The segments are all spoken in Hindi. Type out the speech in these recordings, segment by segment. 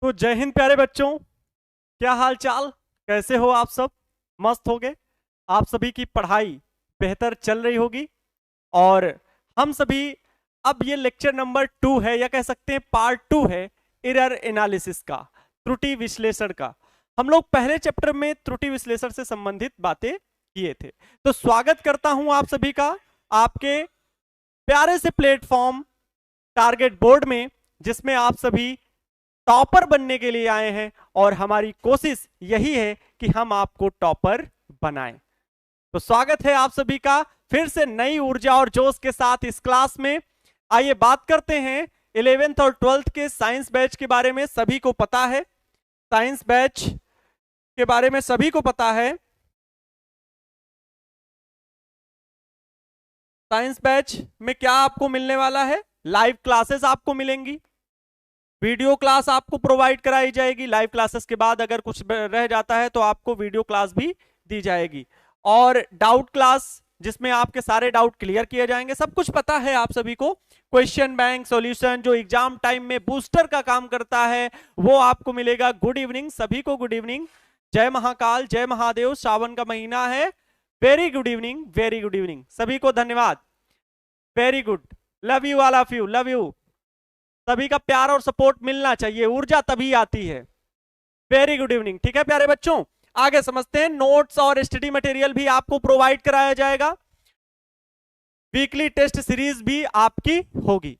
तो जय हिंद प्यारे बच्चों, क्या हाल चाल, कैसे हो आप सब? मस्त हो गए? आप सभी की पढ़ाई बेहतर चल रही होगी। और हम सभी अब ये लेक्चर नंबर 2 है, या कह सकते हैं पार्ट 2 है एरर एनालिसिस का, त्रुटि विश्लेषण का। हम लोग पहले चैप्टर में त्रुटि विश्लेषण से संबंधित बातें किए थे। तो स्वागत करता हूं आप सभी का आपके प्यारे से प्लेटफॉर्म टारगेट बोर्ड में, जिसमें आप सभी टॉपर बनने के लिए आए हैं और हमारी कोशिश यही है कि हम आपको टॉपर बनाएं। तो स्वागत है आप सभी का फिर से नई ऊर्जा और जोश के साथ इस क्लास में। आइए बात करते हैं 11th और 12th के साइंस बैच के बारे में। सभी को पता है साइंस बैच के बारे में, सभी को पता है साइंस बैच में क्या आपको मिलने वाला है। लाइव क्लासेस आपको मिलेंगी, वीडियो क्लास आपको प्रोवाइड कराई जाएगी। लाइव क्लासेस के बाद अगर कुछ रह जाता है तो आपको वीडियो क्लास भी दी जाएगी, और डाउट क्लास जिसमें आपके सारे डाउट क्लियर किए जाएंगे। सब कुछ पता है आप सभी को। क्वेश्चन बैंक सॉल्यूशन जो एग्जाम टाइम में बूस्टर का काम करता है वो आपको मिलेगा। गुड इवनिंग सभी को, गुड इवनिंग, जय महाकाल, जय महादेव। सावन का महीना है। Very good evening, very good evening सभी को, धन्यवाद, very good, love you all of you, love you. सभी का प्यार और सपोर्ट मिलना चाहिए, ऊर्जा तभी आती है। Very good evening. ठीक है प्यारे बच्चों, आगे समझते हैं। नोट्स और स्टडी मटेरियल भी आपको प्रोवाइड कराया जाएगा। वीकली टेस्ट सीरीज भी आपकी होगी।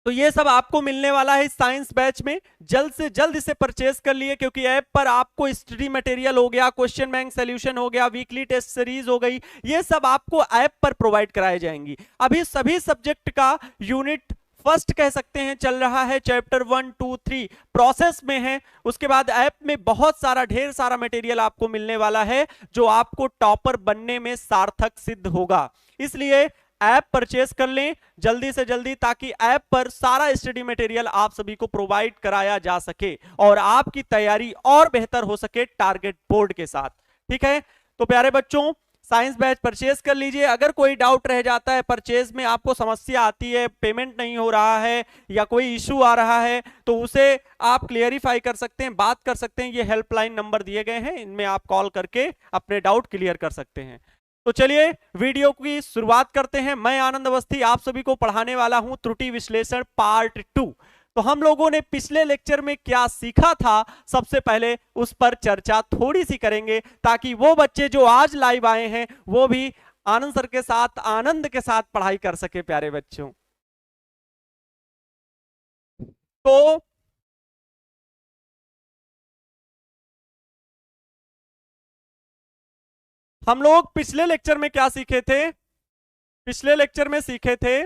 तो ये सब आपको मिलने वाला है इस साइंस बैच में। जल्द से जल्द इसे परचेज कर लिए, क्योंकि ऐप पर आपको स्टडी मटेरियल हो गया, क्वेश्चन बैंक सॉल्यूशन हो गया, वीकली टेस्ट सीरीज हो गई, ये सब आपको ऐप पर प्रोवाइड कराई जाएंगी। अभी सभी सब्जेक्ट का यूनिट फर्स्ट कह सकते हैं चल रहा है, चैप्टर 1, 2, 3 प्रोसेस में है। उसके बाद ऐप में बहुत सारा ढेर सारा मटेरियल आपको मिलने वाला है जो आपको टॉपर बनने में सार्थक सिद्ध होगा। इसलिए ऐप परचेस कर लें जल्दी से जल्दी, ताकि ऐप पर सारा स्टडी मटेरियल आप सभी को प्रोवाइड कराया जा सके और आपकी तैयारी और बेहतर हो सके टारगेट बोर्ड के साथ। ठीक है, तो प्यारे बच्चों साइंस बैच परचेज कर लीजिए। अगर कोई डाउट रह जाता है, परचेज में आपको समस्या आती है, पेमेंट नहीं हो रहा है या कोई इशू आ रहा है, तो उसे आप क्लियरिफाई कर सकते हैं, बात कर सकते हैं। ये हेल्पलाइन नंबर दिए गए हैं, इनमें आप कॉल करके अपने डाउट क्लियर कर सकते हैं। तो चलिए वीडियो की शुरुआत करते हैं। मैं आनंद अवस्थी आप सभी को पढ़ाने वाला हूं त्रुटि विश्लेषण पार्ट 2। तो हम लोगों ने पिछले लेक्चर में क्या सीखा था, सबसे पहले उस पर चर्चा थोड़ी सी करेंगे, ताकि वो बच्चे जो आज लाइव आए हैं वो भी आनंद सर के साथ, आनंद के साथ पढ़ाई कर सके। प्यारे बच्चों, तो हम लोग पिछले लेक्चर में क्या सीखे थे? पिछले लेक्चर में सीखे थे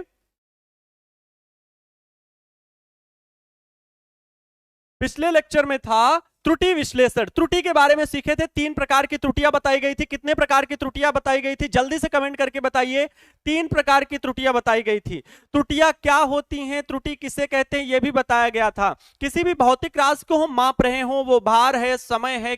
पिछले लेक्चर में था त्रुटि विश्लेषण। त्रुटि के बारे में सीखे थे। 3 प्रकार की त्रुटियां बताई गई थी। कितने प्रकार की त्रुटियां बताई गई थी, जल्दी से कमेंट करके बताइए। 3 प्रकार की त्रुटियां बताई गई थी। त्रुटियां क्या होती हैं, त्रुटि किसे कहते हैं, यह भी बताया गया था। किसी भी भौतिक राशि को हम माप रहे हो, वो भार है, समय है,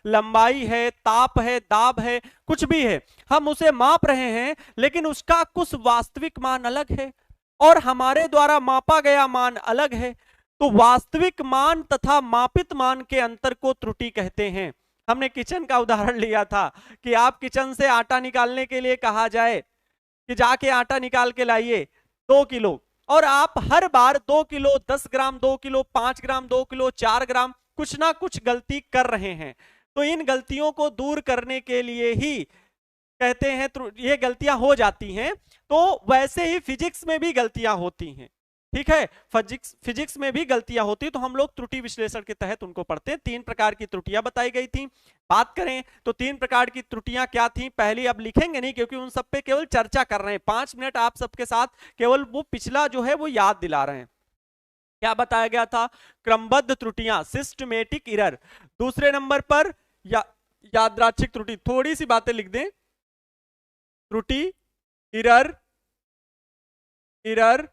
लंबाई है, ताप है, दाब है, कुछ भी है, हम उसे माप रहे हैं, लेकिन उसका कुछ वास्तविक मान अलग है और हमारे द्वारा मापा गया मान अलग है। तो वास्तविक मान तथा मापित मान के अंतर को त्रुटि कहते हैं। हमने किचन का उदाहरण लिया था कि आप किचन से आटा निकालने के लिए कहा जाए कि जाके आटा निकाल के लाइए 2 किलो, और आप हर बार 2 किलो, 10 ग्राम, 2 किलो, 5 ग्राम, 2 किलो, 4 ग्राम, कुछ ना कुछ गलती कर रहे हैं। तो इन गलतियों को दूर करने के लिए ही कहते हैं ये गलतियां हो जाती हैं। तो वैसे ही फिजिक्स में भी गलतियां होती हैं। ठीक है, फिजिक्स में भी गलतियां होती है, तो हम लोग त्रुटि विश्लेषण के तहत उनको पढ़ते हैं। 3 प्रकार की त्रुटियां बताई गई थी। बात करें तो 3 प्रकार की त्रुटियां क्या थी, पहली अब लिखेंगे नहीं क्योंकि उन सब पे केवल चर्चा कर रहे हैं। 5 मिनट आप सबके साथ केवल वो पिछला जो है वो याद दिला रहे हैं। क्या बताया गया था? क्रमबद्ध त्रुटियां, सिस्टमेटिक एरर। दूसरे नंबर पर यादृच्छिक त्रुटि। थोड़ी सी बातें लिख दें, त्रुटि, एरर, एरर।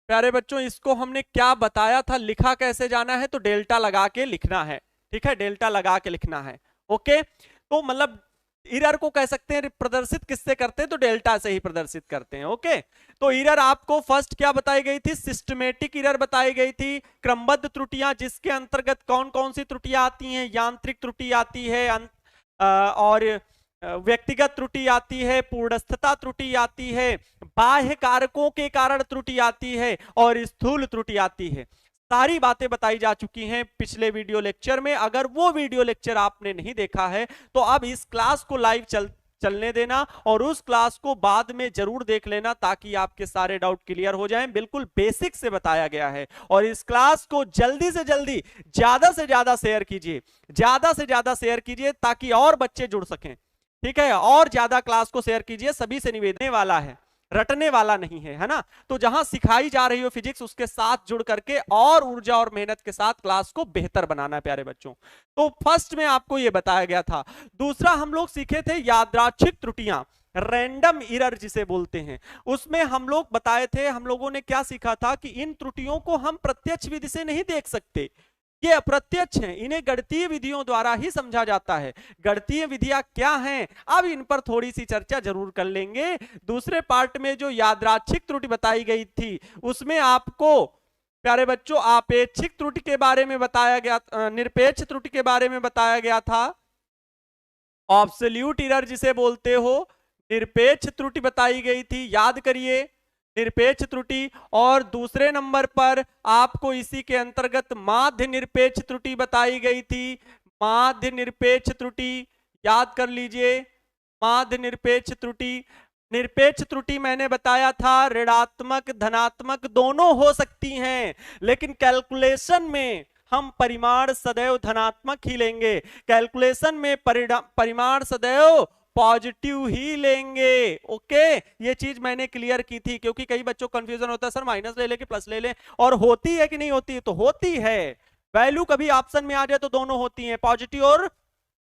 प्यारे बच्चों, इसको हमने क्या बताया था, लिखा कैसे जाना है, तो डेल्टा लगा के लिखना है। ठीक है, डेल्टा लगा के लिखना है। ओके, तो मतलब एरर को कह सकते हैं प्रदर्शित किससे करते हैं, तो डेल्टा से ही प्रदर्शित करते हैं। ओके, तो एरर आपको फर्स्ट क्या बताई गई थी, सिस्टमेटिक एरर बताई गई थी, क्रमबद्ध त्रुटियां, जिसके अंतर्गत कौन कौन सी त्रुटियां आती हैं, यांत्रिक त्रुटि आती है, और व्यक्तिगत त्रुटि आती है, पूर्णस्थता त्रुटि आती है, बाह्य कारकों के कारण त्रुटि आती है, और स्थूल त्रुटि आती है। सारी बातें बताई जा चुकी हैं पिछले वीडियो लेक्चर में। अगर वो वीडियो लेक्चर आपने नहीं देखा है तो अब इस क्लास को लाइव चलने देना और उस क्लास को बाद में जरूर देख लेना, ताकि आपके सारे डाउट क्लियर हो जाएं। बिल्कुल बेसिक से बताया गया है, और इस क्लास को जल्दी से जल्दी ज्यादा से ज्यादा शेयर कीजिए, ज्यादा से ज्यादा शेयर कीजिए, ताकि और बच्चे जुड़ सकें। ठीक है, और ज्यादा क्लास को शेयर कीजिए, सभी से निवेदन वाला है, रटने वाला नहीं है, है ना। तो जहां सिखाई जा रही हो फिजिक्स, उसके साथ जुड़ करके और ऊर्जा और मेहनत के साथ क्लास को बेहतर बनाना है प्यारे बच्चों। तो फर्स्ट में आपको यह बताया गया था। दूसरा हम लोग सीखे थे यादृच्छिक त्रुटियां, रैंडम एरर जिसे बोलते हैं। उसमें हम लोग बताए थे, हम लोगों ने क्या सीखा था कि इन त्रुटियों को हम प्रत्यक्ष विधि से नहीं देख सकते, ये अप्रत्यक्ष हैं, इन्हें गणितीय विधियों द्वारा ही समझा जाता है। गणितीय विधियां क्या हैं, अब इन पर थोड़ी सी चर्चा जरूर कर लेंगे। दूसरे पार्ट में जो यादृच्छिक त्रुटि बताई गई थी, उसमें आपको प्यारे बच्चों आपेक्षिक त्रुटि के बारे में बताया गया, निरपेक्ष त्रुटि के बारे में बताया गया था, ऑब्सोल्यूट एरर जिसे बोलते हो, निरपेक्ष त्रुटि बताई गई थी, याद करिए, निरपेक्ष त्रुटि। और दूसरे नंबर पर आपको इसी के अंतर्गत माध्य निरपेक्ष त्रुटि बताई गई थी, माध्य निरपेक्ष त्रुटि, याद कर लीजिए, माध्य निरपेक्ष त्रुटि। निरपेक्ष त्रुटि मैंने बताया था ऋणात्मक धनात्मक दोनों हो सकती हैं, लेकिन कैलकुलेशन में हम परिमाण सदैव धनात्मक ही लेंगे, कैलकुलेशन में परिमाण सदैव पॉजिटिव ही लेंगे। ओके, ये चीज मैंने क्लियर की थी, क्योंकि कई बच्चों को कंफ्यूजन होता है, सर माइनस ले ले कि प्लस ले ले, और होती है कि नहीं होती, तो होती है। वैल्यू कभी ऑप्शन में आ जाए तो दोनों होती हैं, पॉजिटिव और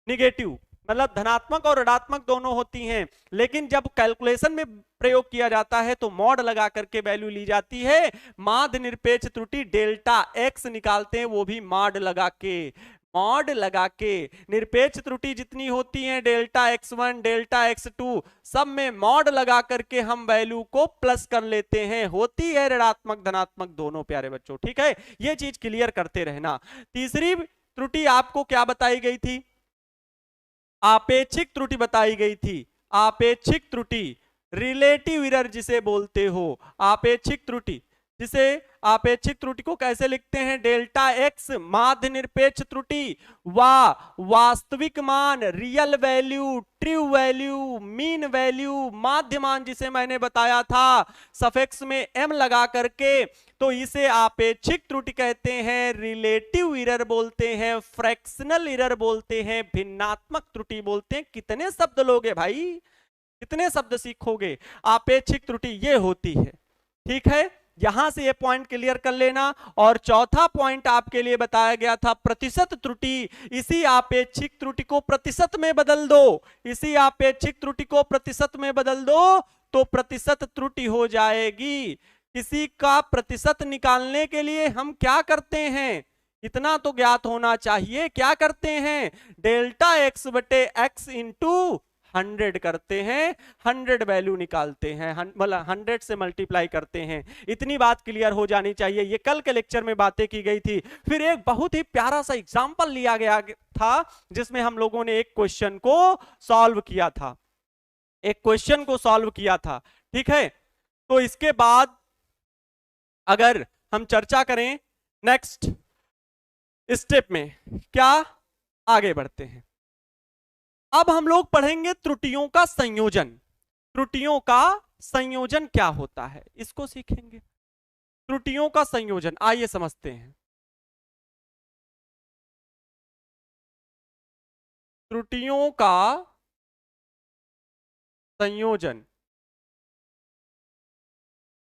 निगेटिव, मतलब धनात्मक और ऋणात्मक दोनों होती हैं। लेकिन जब कैलकुलेशन में प्रयोग किया जाता है तो मॉड लगा करके वैल्यू ली जाती है। माध्य निरपेक्ष त्रुटि डेल्टा एक्स निकालते हैं, वो भी मॉड लगा के, मॉड लगा के। निरपेक्ष त्रुटि जितनी होती है डेल्टा x1 डेल्टा x2 सब में मॉड लगा करके हम वैल्यू को प्लस कर लेते हैं, होती है ऋणात्मक धनात्मक दोनों प्यारे बच्चों। ठीक है, ये चीज क्लियर करते रहना। तीसरी त्रुटि आपको क्या बताई गई थी, आपेक्षिक त्रुटि बताई गई थी, आपेक्षिक त्रुटि, रिलेटिव एरर जिसे बोलते हो, आपेक्षिक त्रुटि, जिसे आपेक्षिक त्रुटि को कैसे लिखते हैं, डेल्टा एक्स माध्य निरपेक्ष त्रुटि, वास्तविक मान, real value, true value, mean value, माध्य मान जिसे मैंने बताया था सफिक्स में एम लगा करके, तो इसे आपेक्षिक त्रुटि कहते हैं, रिलेटिव एरर बोलते हैं, फ्रैक्शनल एरर बोलते हैं, भिन्नात्मक त्रुटि बोलते हैं। कितने शब्द लोगे भाई, कितने शब्द सीखोगे। आपेक्षिक त्रुटि ये होती है। ठीक है, यहां से ये पॉइंट क्लियर कर लेना। और चौथा पॉइंट आपके लिए बताया गया था प्रतिशत त्रुटि, इसी आपेक्षिक त्रुटि को प्रतिशत में बदल दो, इसी आपेक्षिक त्रुटि को प्रतिशत में बदल दो तो प्रतिशत त्रुटि हो जाएगी। किसी का प्रतिशत निकालने के लिए हम क्या करते हैं, इतना तो ज्ञात होना चाहिए, क्या करते हैं, डेल्टा एक्स बटे एक्स इंटू 100 करते हैं, 100 वैल्यू निकालते हैं, मतलब 100 से मल्टीप्लाई करते हैं। इतनी बात क्लियर हो जानी चाहिए, ये कल के लेक्चर में बातें की गई थी। फिर एक बहुत ही प्यारा सा एग्जांपल लिया गया था, जिसमें हम लोगों ने एक क्वेश्चन को सॉल्व किया था, एक क्वेश्चन को सॉल्व किया था। ठीक है, तो इसके बाद अगर हम चर्चा करें नेक्स्ट स्टेप में, क्या आगे बढ़ते हैं। अब हम लोग पढ़ेंगे त्रुटियों का संयोजन, त्रुटियों का संयोजन क्या होता है इसको सीखेंगे। त्रुटियों का संयोजन आइए समझते हैं। त्रुटियों का संयोजन,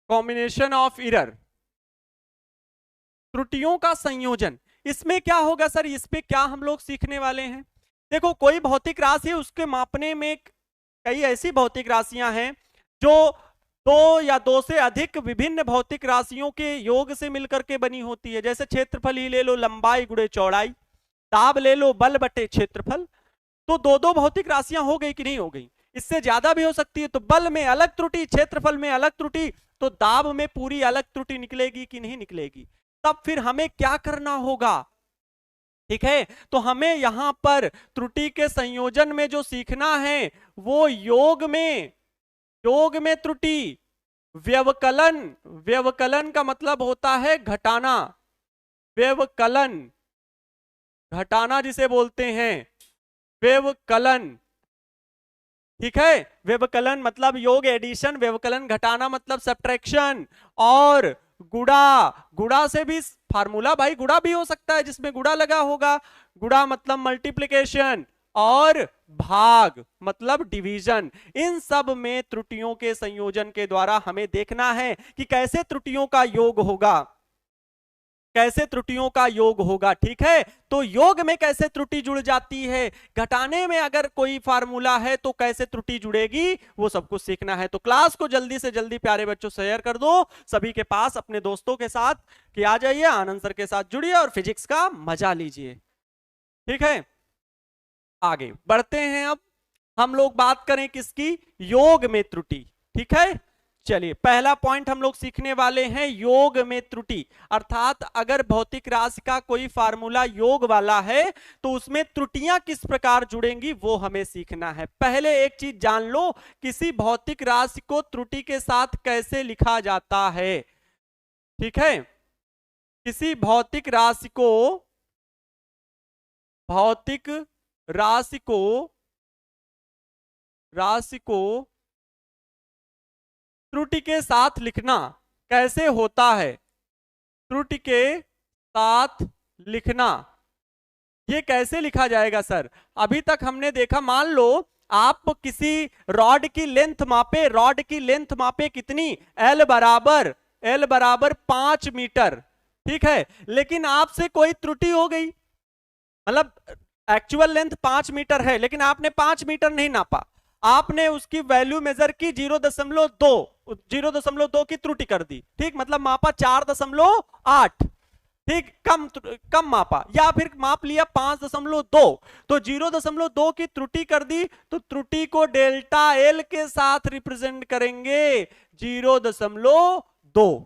कॉम्बिनेशन ऑफ एरर, त्रुटियों का संयोजन, इसमें क्या होगा सर, इस पे क्या हम लोग सीखने वाले हैं। देखो, कोई भौतिक राशि है, उसके मापने में कई ऐसी भौतिक राशियां हैं जो दो या दो से अधिक विभिन्न भौतिक राशियों के योग से मिलकर के बनी होती है। जैसे क्षेत्रफल ही ले लो, लंबाई गुणे चौड़ाई, दाब ले लो, बल बटे क्षेत्रफल। तो दो दो भौतिक राशियां हो गई कि नहीं हो गई, इससे ज्यादा भी हो सकती है। तो बल में अलग त्रुटि, क्षेत्रफल में अलग त्रुटि, तो दाब में पूरी अलग त्रुटि निकलेगी कि नहीं निकलेगी। तब फिर हमें क्या करना होगा, ठीक है, तो हमें यहां पर त्रुटि के संयोजन में जो सीखना है वो योग में त्रुटि, व्यवकलन, व्यवकलन का मतलब होता है घटाना, व्यवकलन, घटाना जिसे बोलते हैं व्यवकलन, ठीक है। व्यवकलन मतलब योग एडिशन, व्यवकलन घटाना मतलब सब्ट्रैक्शन। और गुणा, गुणा से भी फार्मूला भाई गुणा भी हो सकता है जिसमें गुणा लगा होगा, गुणा मतलब मल्टीप्लिकेशन, और भाग मतलब डिवीजन। इन सब में त्रुटियों के संयोजन के द्वारा हमें देखना है कि कैसे त्रुटियों का योग होगा, कैसे त्रुटियों का योग होगा, ठीक है। तो योग में कैसे त्रुटि जुड़ जाती है, घटाने में अगर कोई फार्मूला है तो कैसे त्रुटि जुड़ेगी, वो सब कुछ सीखना है। तो क्लास को जल्दी से जल्दी प्यारे बच्चों शेयर कर दो सभी के पास, अपने दोस्तों के साथ कि आ जाइए, आनंद सर के साथ जुड़िए और फिजिक्स का मजा लीजिए, ठीक है। आगे बढ़ते हैं, अब हम लोग बात करें किसकी, योग में त्रुटि, ठीक है। चलिए पहला पॉइंट हम लोग सीखने वाले हैं योग में त्रुटि, अर्थात अगर भौतिक राशि का कोई फार्मूला योग वाला है तो उसमें त्रुटियां किस प्रकार जुड़ेंगी वो हमें सीखना है। पहले एक चीज जान लो, किसी भौतिक राशि को त्रुटि के साथ कैसे लिखा जाता है, ठीक है। किसी भौतिक राशि को, भौतिक राशि को, राशि को त्रुटि के साथ लिखना कैसे होता है, त्रुटि के साथ लिखना ये कैसे लिखा जाएगा सर। अभी तक हमने देखा, मान लो आप किसी रॉड की लेंथ मापे, रॉड की लेंथ मापे कितनी, एल बराबर 5 मीटर, ठीक है। लेकिन आपसे कोई त्रुटि हो गई, मतलब एक्चुअल लेंथ 5 मीटर है लेकिन आपने 5 मीटर नहीं नापा, आपने उसकी वैल्यू मेजर की 0.2 की त्रुटि कर दी, ठीक, मतलब मापा 4.8, ठीक, कम मापा, या फिर माप लिया 5.2, तो 0.2 की त्रुटि कर दी, तो त्रुटि को डेल्टा एल के साथ रिप्रेजेंट करेंगे 0.2।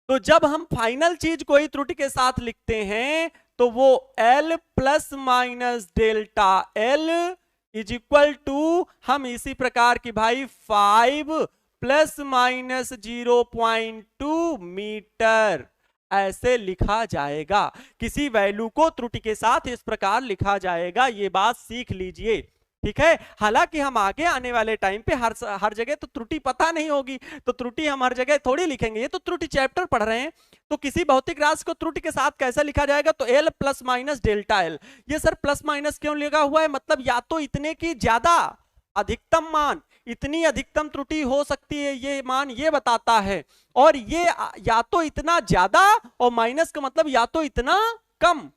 तो जब हम फाइनल चीज कोई त्रुटि के साथ लिखते हैं तो वो L plus minus delta L is equal to, हम इसी प्रकार की भाई 5 प्लस माइनस 0.2 मीटर ऐसे लिखा जाएगा। किसी वैल्यू को त्रुटि के साथ इस प्रकार लिखा जाएगा, ये बात सीख लीजिए, ठीक है। हालांकि हम आगे आने वाले टाइम पे हर जगह तो त्रुटि पता नहीं होगी, तो त्रुटि हम हर जगह थोड़ी लिखेंगे, ये तो त्रुटि चैप्टर पढ़ रहे हैं। तो किसी भौतिक राशि को त्रुटि के साथ कैसे लिखा जाएगा, तो L plus minus delta L। ये सर प्लस माइनस क्यों लिखा हुआ है, मतलब या तो इतने की ज्यादा अधिकतम मान, इतनी अधिकतम त्रुटि हो सकती है, ये मान ये बताता है, और ये या तो इतना ज्यादा, और माइनस का मतलब या तो इतना कम,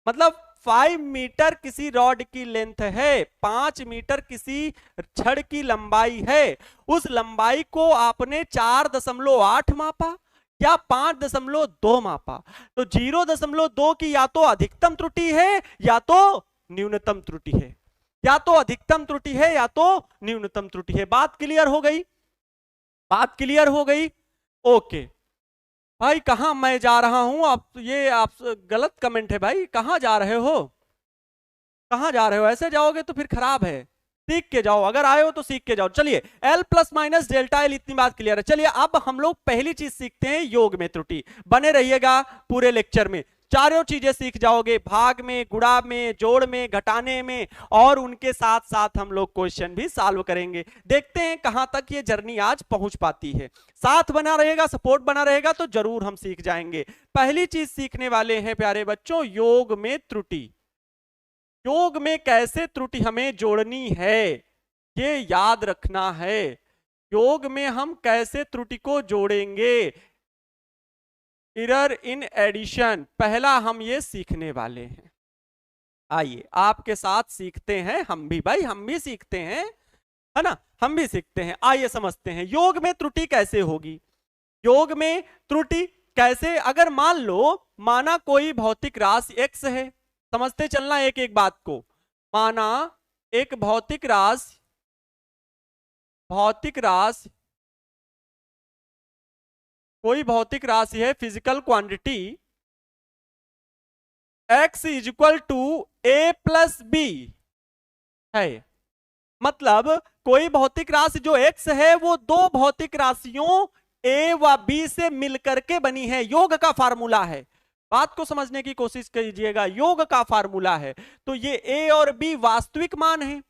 मतलब 5 मीटर किसी रॉड की लेंथ है, 5 मीटर किसी छड़ की लंबाई है, उस लंबाई को आपने 4.8 मापा या 5.2 मापा, तो 0.2 की या तो अधिकतम त्रुटि है या तो न्यूनतम त्रुटि है, या तो अधिकतम त्रुटि है या तो न्यूनतम त्रुटि है। बात क्लियर हो गई, बात क्लियर हो गई, ओके। भाई कहां मैं जा रहा हूं, आप ये आप गलत कमेंट है भाई, कहां जा रहे हो, कहां जा रहे हो, ऐसे जाओगे तो फिर खराब है, सीख के जाओ, अगर आए हो तो सीख के जाओ। चलिए L plus minus delta L, इतनी बात क्लियर है। चलिए अब हम लोग पहली चीज सीखते हैं योग में त्रुटि, बने रहिएगा पूरे लेक्चर में, चारों चीजें सीख जाओगे, भाग में, गुणा में, जोड़ में, घटाने में, और उनके साथ साथ हम लोग क्वेश्चन भी सॉल्व करेंगे। देखते हैं कहां तक ये जर्नी आज पहुंच पाती है, साथ बना रहेगा, सपोर्ट बना रहेगा तो जरूर हम सीख जाएंगे। पहली चीज सीखने वाले हैं प्यारे बच्चों योग में त्रुटि। योग में कैसे त्रुटि हमें जोड़नी है ये याद रखना है, योग में हम कैसे त्रुटि को जोड़ेंगे, एरर इन एडिशन, पहला हम ये सीखने वाले हैं। आइए आपके साथ सीखते हैं, हम भी भाई, हम भी सीखते हैं, है ना, हम भी सीखते हैं। आइए समझते हैं योग में त्रुटि कैसे होगी। योग में त्रुटि कैसे, अगर मान लो माना कोई भौतिक राशि x है, समझते चलना एक एक बात को, माना एक भौतिक राशि कोई भौतिक राशि है, physical quantity x is equal to a plus B है। मतलब कोई भौतिक राशि जो x है वो दो भौतिक राशियों a व b से मिलकर के बनी है। योग का फार्मूला है, बात को समझने की कोशिश कीजिएगा, योग का फार्मूला है। तो ये a और b वास्तविक मान है।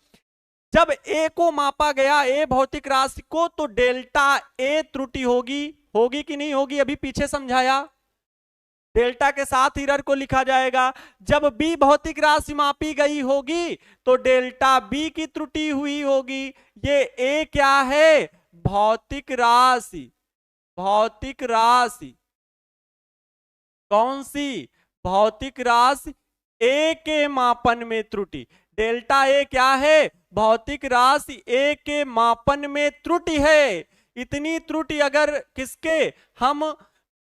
जब a को मापा गया, a भौतिक राशि को, तो डेल्टा a त्रुटि होगी कि नहीं होगी, अभी पीछे समझाया। डेल्टा के साथ एरर को लिखा जाएगा। जब b भौतिक राशि मापी गई होगी तो डेल्टा b की त्रुटि हुई होगी। ये a क्या है, भौतिक राशि कौन सी, भौतिक राशि a के मापन में त्रुटि। डेल्टा a क्या है, भौतिक राशि a के मापन में त्रुटि है। इतनी त्रुटि अगर किसके, हम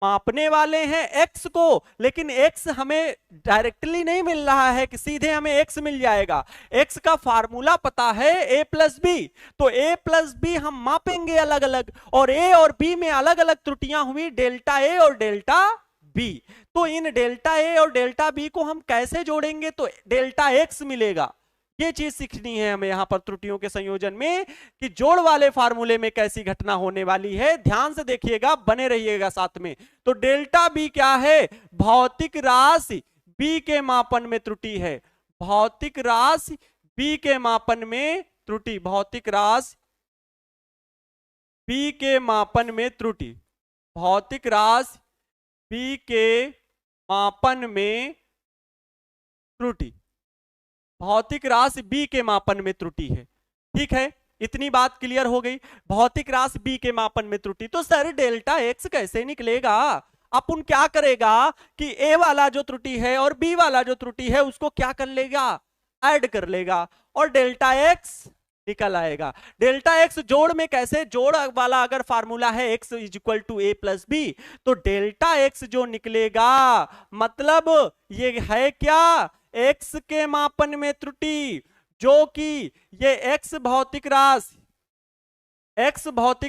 मापने वाले हैं x को, लेकिन x हमें डायरेक्टली नहीं मिल रहा है कि सीधे हमें x मिल जाएगा। x का फार्मूला पता है a प्लस बी, तो a प्लस बी हम मापेंगे अलग अलग, और a और b में अलग अलग त्रुटियां हुई, डेल्टा a और डेल्टा b। तो इन डेल्टा a और डेल्टा b को हम कैसे जोड़ेंगे, तो डेल्टा x मिलेगा। ये चीज सीखनी है हमें यहां पर त्रुटियों के संयोजन में, कि जोड़ वाले फार्मूले में कैसी घटना होने वाली है। ध्यान से देखिएगा, बने रहिएगा साथ में। तो डेल्टा बी क्या है, भौतिक राशि बी के मापन में त्रुटि है। भौतिक राशि बी के मापन में त्रुटि, भौतिक राशि बी के मापन में त्रुटि, भौतिक राशि बी के मापन में त्रुटि, भौतिक राशि b के मापन में त्रुटि है। ठीक है, इतनी बात क्लियर हो गई। भौतिक राशि b के मापन में त्रुटि, तो सर डेल्टा x कैसे निकलेगा। अपन क्या करेगा कि a वाला जो त्रुटि है और b वाला जो त्रुटि है उसको क्या कर लेगा, ऐड कर लेगा, और डेल्टा x निकल आएगा। डेल्टा x जोड़ में कैसे, जोड़ वाला अगर फार्मूला है x is equal to a plus B, तो डेल्टा x जो निकलेगा, मतलब ये है क्या, x के मापन में त्रुटि, जो कि ये x भौतिक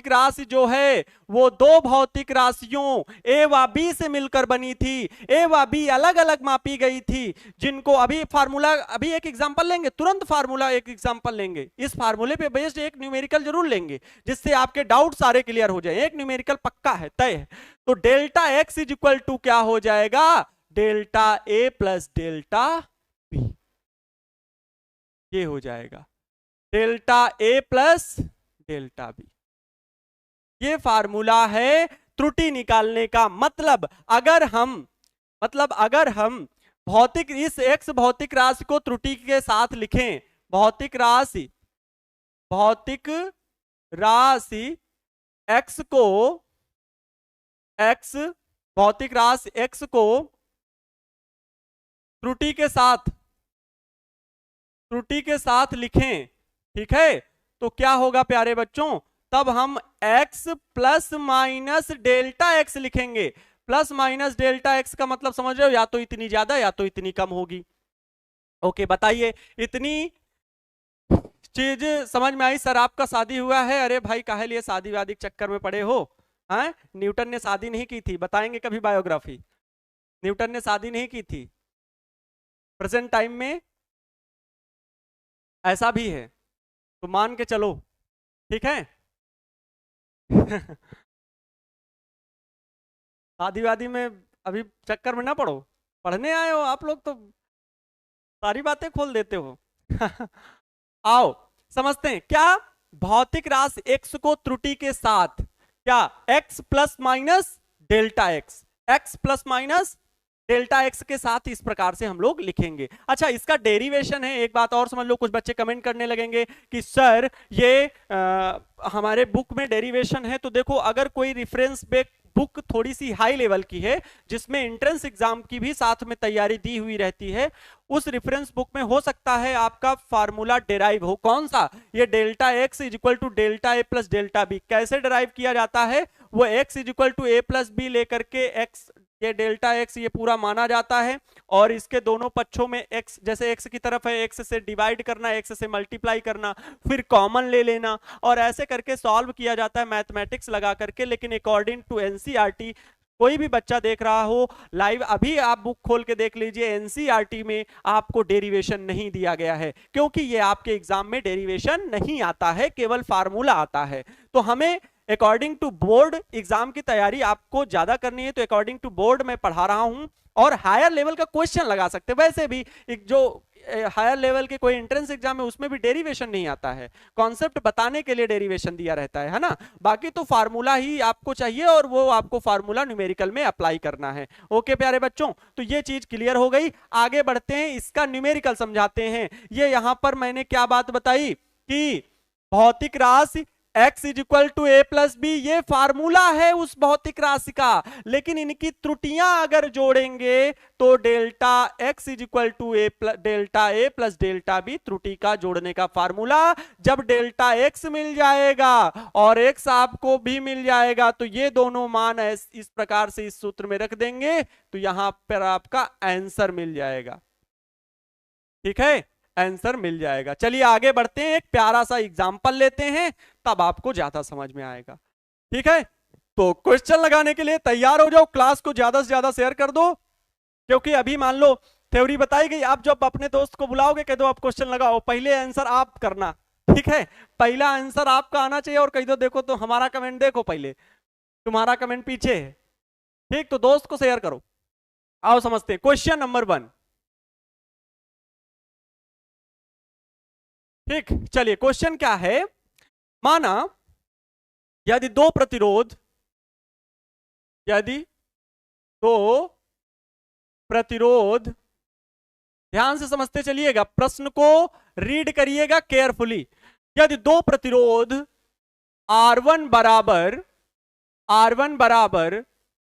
राशि जो है वो दो भौतिक राशियों a व b से मिलकर बनी थी। a व b अलग अलग मापी गई थी, जिनको अभी फार्मूला, अभी एक एग्जांपल लेंगे, तुरंत फार्मूला एक एग्जांपल लेंगे। इस फार्मूले पे बेस्ड एक न्यूमेरिकल जरूर लेंगे, जिससे आपके डाउट सारे क्लियर हो जाए। एक न्यूमेरिकल पक्का है, तय है। तो delta x is equal to क्या हो जाएगा, delta a plus delta b, ये हो जाएगा delta a plus delta B. ये फार्मूला है त्रुटि निकालने का। मतलब अगर हम भौतिक, इस x भौतिक राशि को त्रुटि के साथ लिखें, भौतिक राशि x को त्रुटि के साथ लिखें, ठीक है, तो क्या होगा प्यारे बच्चों, तब हम x plus minus delta x लिखेंगे। प्लस माइनस डेल्टा x का मतलब समझ रहे हो, या तो इतनी ज्यादा या तो इतनी कम होगी। ओके, बताइए, इतनी चीज समझ में आई। सर आपका शादी हुआ है, अरे भाई काहे लिए शादी वादी चक्कर में पड़े हो, हैं? न्यूटन ने शादी नहीं की थी, बताएंगे कभी बायोग्राफी। न्यूटन ने शादी नहीं की थी। प्रेजेंट टाइम में ऐसा भी है, तो मान के चलो, ठीक है। शादी वादी में अभी चक्कर में ना पड़ो, पढ़ने आए हो आप लोग तो सारी बातें खोल देते हो। आओ समझते हैं, क्या भौतिक राशि x को त्रुटि के साथ, क्या x plus minus delta x plus minus delta x के साथ इस प्रकार से हम लोग लिखेंगे। अच्छा, इसका डेरिवेशन है। एक बात और समझ लो, कुछ बच्चे कमेंट करने लगेंगे कि सर ये हमारे बुक में डेरिवेशन है। तो देखो, अगर कोई रेफरेंस बुक थोड़ी सी हाई लेवल की है, जिसमें एंट्रेंस एग्जाम की भी साथ में तैयारी दी हुई रहती है, उस रेफरेंस बुक में हो सकता है आपका फार्मूला डेराइव हो। कौन सा, ये delta x is equal to delta a plus delta b। कैसे डेराइव किया जाता है, वो x is equal to a plus B लेकर के x ये डेल्टा एक्स ये पूरा माना जाता है, और इसके दोनों पक्षों में एक्स, जैसे एक्स की तरफ है एक्स से डिवाइड करना, एक्स से मल्टीप्लाई करना, फिर कॉमन ले लेना, और ऐसे करके सॉल्व किया जाता है मैथमेटिक्स लगा करके। लेकिन अकॉर्डिंग टू एनसीईआरटी, कोई भी बच्चा देख रहा हो लाइव, अभी आप बुक खोल के देख लीजिए, एनसीईआरटी में आपको डेरिवेशन नहीं दिया गया है, क्योंकि ये आपके एग्जाम में डेरिवेशन नहीं आता है, केवल फार्मूला आता है। तो हमें अकॉर्डिंग टू बोर्ड एग्जाम की तैयारी आपको ज्यादा करनी है, तो अकॉर्डिंग टू बोर्ड मैं पढ़ा रहा हूं, और हायर लेवल का क्वेश्चन लगा सकते हैं। वैसे भी जो हायर लेवल के कोई एंट्रेंस एग्जाम है उसमें भी डेरिवेशन नहीं आता है, कॉन्सेप्ट बताने के लिए डेरिवेशन दिया रहता है ना। बाकी तो फार्मूला ही आपको चाहिए, और वो आपको फार्मूला न्यूमेरिकल में अप्लाई करना है। ओके प्यारे बच्चों, तो ये चीज क्लियर हो गई। आगे बढ़ते हैं, इसका न्यूमेरिकल समझाते हैं। ये यहां पर मैंने क्या बात बताई कि भौतिक राशि x is equal to A plus B, ये फार्मूला है उस भौतिक राशि का, लेकिन इनकी त्रुटियां अगर जोड़ेंगे तो delta x is equal to delta A plus delta B, त्रुटि का जोड़ने का फार्मूला। जब डेल्टा x मिल जाएगा और x आपको भी मिल जाएगा, तो ये दोनों मान इस प्रकार से इस सूत्र में रख देंगे, तो यहां पर आपका आंसर मिल जाएगा। ठीक है, आंसर मिल जाएगा। चलिए आगे बढ़ते हैं, एक प्यारा सा एग्जांपल लेते हैं, तब आपको ज्यादा समझ में आएगा। ठीक है, तो क्वेश्चन लगाने के लिए तैयार हो जाओ, क्लास को ज्यादा से ज्यादा शेयर कर दो, क्योंकि अभी मान लो थ्योरी बताई गई, आप जब अपने दोस्त को बुलाओगे कह दो आप क्वेश्चन लगाओ, पहले आंसर आप करना। ठीक है, पहला आंसर आपका आना चाहिए, और कह दो देखो तो हमारा कमेंट देखो, पहले तुम्हारा कमेंट पीछे है। ठीक, तो दोस्त को शेयर करो। आओ समझते हैं क्वेश्चन नंबर 1। ठीक, चलिए क्वेश्चन क्या है, माना यदि दो प्रतिरोध ध्यान से समझते चलिएगा, प्रश्न को रीड करिएगा केयरफुली। यदि दो प्रतिरोध R1 बराबर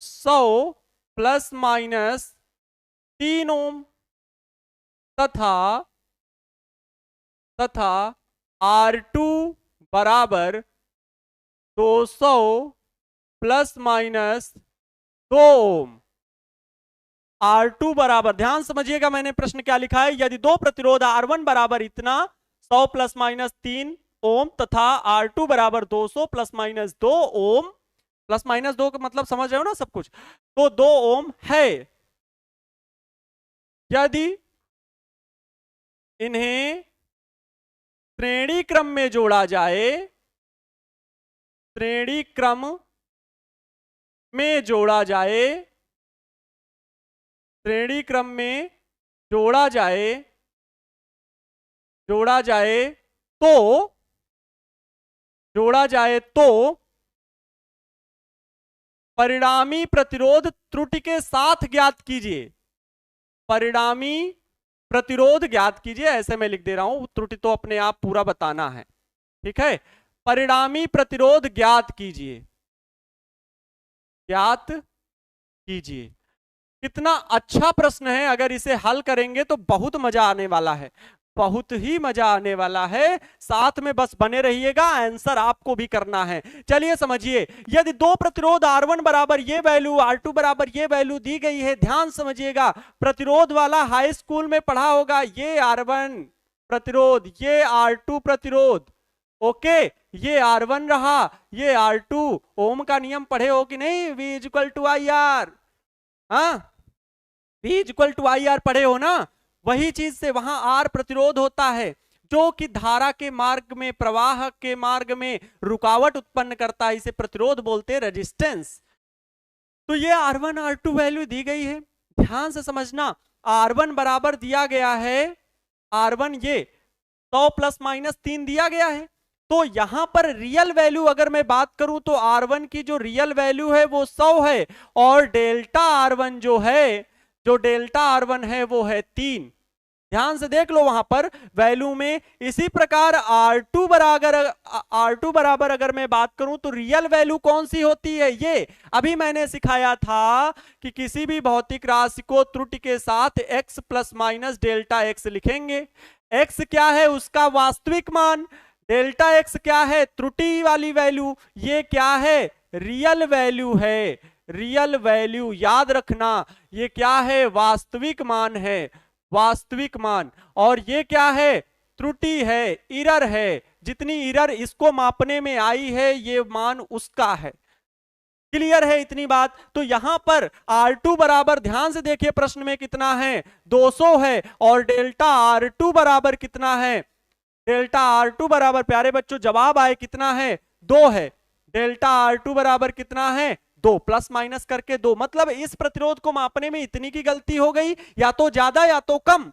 100 प्लस माइनस 3 ओम तथा R2 बराबर 200 प्लस माइनस 2 ओम, R2 बराबर, ध्यान समझिएगा मैंने प्रश्न क्या लिखा है, यदि दो प्रतिरोध R1 बराबर इतना 100 प्लस माइनस 3 ओम तथा R2 बराबर 200 प्लस माइनस 2 ओम, प्लस माइनस 2 का मतलब समझ रहे हो ना सब कुछ, तो 2 ओम है। यदि इन्हें श्रेणी क्रम में जोड़ा जाए, श्रेणी क्रम में जोड़ा जाए, श्रेणी क्रम में जोड़ा जाए तो परिणामी प्रतिरोध त्रुटि के साथ ज्ञात कीजिए। परिणामी प्रतिरोध ज्ञात कीजिए, ऐसे मैं लिख दे रहा हूं, त्रुटि तो अपने आप पूरा बताना है। ठीक है, परिणामी प्रतिरोध ज्ञात कीजिए, ज्ञात कीजिए। कितना अच्छा प्रश्न है, अगर इसे हल करेंगे तो बहुत मजा आने वाला है, बहुत ही मजा आने वाला है। साथ में बस बने रहिएगा, आंसर आपको भी करना है। चलिए समझिए, यदि दो प्रतिरोध R1 बराबर ये वैल्यू, R2 बराबर ये वैल्यू दी गई है, ध्यान समझिएगा, प्रतिरोध वाला हाई स्कूल में पढ़ा होगा, ये R1 प्रतिरोध, ये R2 प्रतिरोध, ओके, ये R1 रहा, ये R2, ओम का नियम पढ़े हो कि नहीं, V is equal to IR, हाँ, V is equal to IR पढ़े हो ना, वही चीज से वहां R प्रतिरोध होता है, जो कि धारा के मार्ग में, प्रवाह के मार्ग में रुकावट उत्पन्न करता है, इसे प्रतिरोध बोलते हैं, रेजिस्टेंस। तो ये R1 R2 वैल्यू दी गई है, ध्यान से समझना, R1 बराबर दिया गया है, R1 ये 100 प्लस माइनस 3 दिया गया है, तो यहां पर रियल वैल्यू अगर मैं बात करूं तो R1 की जो रियल वैल्यू है वो 100 है, और डेल्टा R1 जो है, जो डेल्टा R1 है वो है 3। ध्यान से देख लो वहां पर वैल्यू में। इसी प्रकार R2 बराबर अगर मैं बात करूं तो रियल वैल्यू कौन सी होती है, ये अभी मैंने सिखाया था कि किसी भी भौतिक राशि को त्रुटि के साथ x plus minus delta x लिखेंगे। x क्या है, उसका वास्तविक मान, डेल्टा x क्या है, त्रुटि वाली वैल्यू, ये क्या है, रियल वैल्यू है। रियल वैल्यू, याद रखना ये क्या है, वास्तविक मान है, वास्तविक मान। और ये क्या है, त्रुटि है, इरर है। जितनी इरर इसको मापने में आई है ये मान उसका है। क्लियर है इतनी बात? तो यहां पर R2 बराबर, ध्यान से देखिए प्रश्न में कितना है, 200 है। और डेल्टा R2 बराबर कितना है, डेल्टा R2 बराबर, प्यारे बच्चों जवाब आए कितना है, 2 है। डेल्टा R2 बराबर कितना है, 2, प्लस माइनस करके 2। मतलब इस प्रतिरोध को मापने में इतनी की गलती हो गई, या तो ज्यादा या तो कम,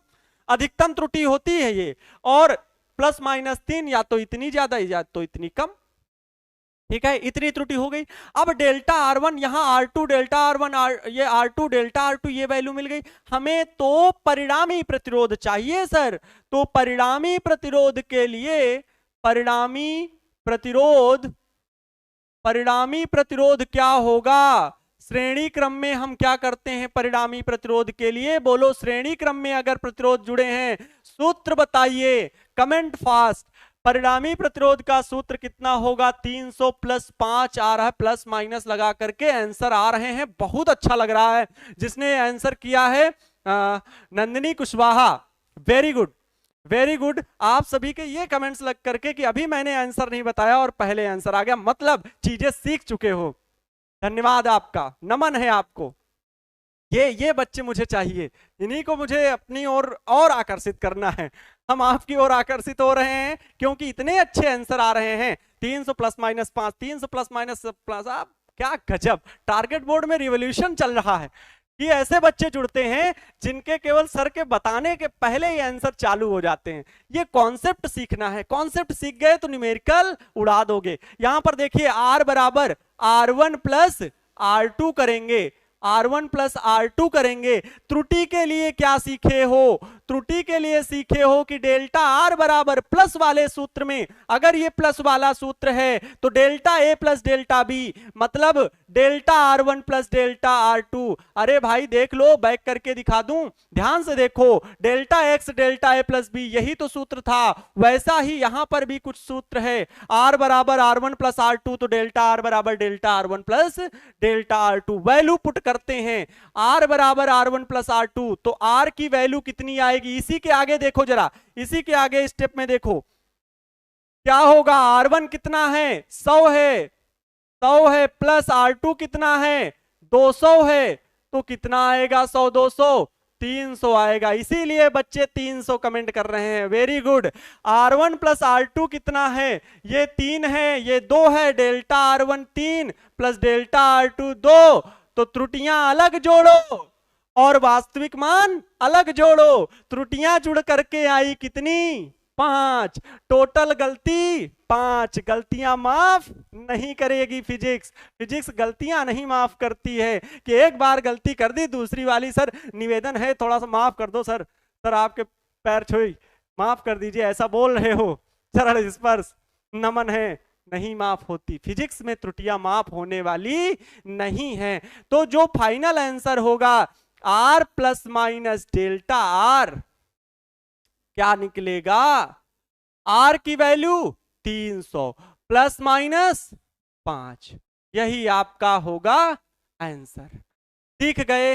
अधिकतम त्रुटि होती है ये। और प्लस माइनस 3, या तो इतनी ज्यादा या तो इतनी कम। ठीक है, इतनी त्रुटि हो गई। अब डेल्टा R1, यहां R2 डेल्टा R1, ये R2 डेल्टा R2, ये वैल्यू मिल गई हमें। तो परिणामी प्रतिरोध चाहिए सर। तो परिणामी प्रतिरोध के लिए, परिणामी प्रतिरोध क्या होगा, श्रेणी क्रम में हम क्या करते हैं परिणामी प्रतिरोध के लिए, बोलो श्रेणी क्रम में अगर प्रतिरोध जुड़े हैं, सूत्र बताइए, कमेंट फास्ट। परिणामी प्रतिरोध का सूत्र कितना होगा, 300 प्लस 5 आ रहा है, प्लस माइनस लगा करके आंसर आ रहे हैं। बहुत अच्छा लग रहा है जिसने आंसर किया है, Nandini Kushwaha, very good, very good. आप सभी के ये कमेंट्स लग करके कि अभी मैंने आंसर नहीं बताया और पहले आंसर आ गया, मतलब चीजें सीख चुके हो। धन्यवाद आपका, नमन है आपको। ये बच्चे मुझे चाहिए, इन्हीं को मुझे अपनी ओर और आकर्षित करना है। हम आपकी ओर आकर्षित हो रहे हैं क्योंकि इतने अच्छे आंसर आ रहे हैं। 300 plus minus 5, 300 plus minus plus, आप क्या गजब, टारगेट बोर्ड में रिवॉल्यूशन चल रहा है कि ऐसे बच्चे जुड़ते हैं जिनके केवल सर के बताने के पहले ही आंसर चालू हो जाते हैं। ये कॉन्सेप्ट सीखना है, कॉन्सेप्ट सीख गए तो न्यूमेरिकल उड़ा दोगे। यहां पर देखिए R बराबर R1 प्लस R2 करेंगे, R1 प्लस R2 करेंगे। त्रुटि के लिए क्या सीखे हो, त्रुटि के लिए सीखे हो कि डेल्टा R बराबर प्लस वाले सूत्र में, अगर ये प्लस वाला सूत्र है तो delta A plus delta B, मतलब delta R1 plus delta R2। अरे भाई देख लो, बैक करके दिखा दूं, ध्यान से देखो, delta X delta A plus B, यही तो सूत्र था। वैसा ही यहां पर भी कुछ सूत्र है, R बराबर R1 प्लस R2, तो डेल्टा R बराबर delta R1 plus delta R2। Value put करते हैं, R बराबर R1 प्लस R2, तो R की वैल्यू कितनी आएगी, इसी के आगे देखो जरा, इसी के आगे स्टेप में देखो क्या होगा। R1 कितना है, 100 है, 100 है, प्लस R2 कितना है, 200 है, तो कितना आएगा, 100 200 300 आएगा। इसीलिए बच्चे 300 कमेंट कर रहे हैं, very good. R1 plus R2 कितना है, ये 3 है, ये 2 है, delta R1 3 plus delta R2 2, तो त्रुटियां अलग जोड़ो और वास्तविक मान अलग जोड़ो। त्रुटियां जुड़ करके आई कितनी, 5, टोटल गलती 5। गलतियां माफ नहीं करेगी फिजिक्स, फिजिक्स गलतियां नहीं माफ करती है कि एक बार गलती कर दी, दूसरी वाली सर निवेदन है थोड़ा सा माफ कर दो सर, सर आपके पैर छुई, माफ कर दीजिए, ऐसा बोल रहे हो, सरल स्पर्श, नमन है, नहीं माफ होती। फिजिक्स में त्रुटियां माफ होने वाली नहीं है। तो जो फाइनल आंसर होगा R plus minus delta R, क्या निकलेगा, R की वैल्यू 300 प्लस माइनस 5, यही आपका होगा आंसर। सीख गए,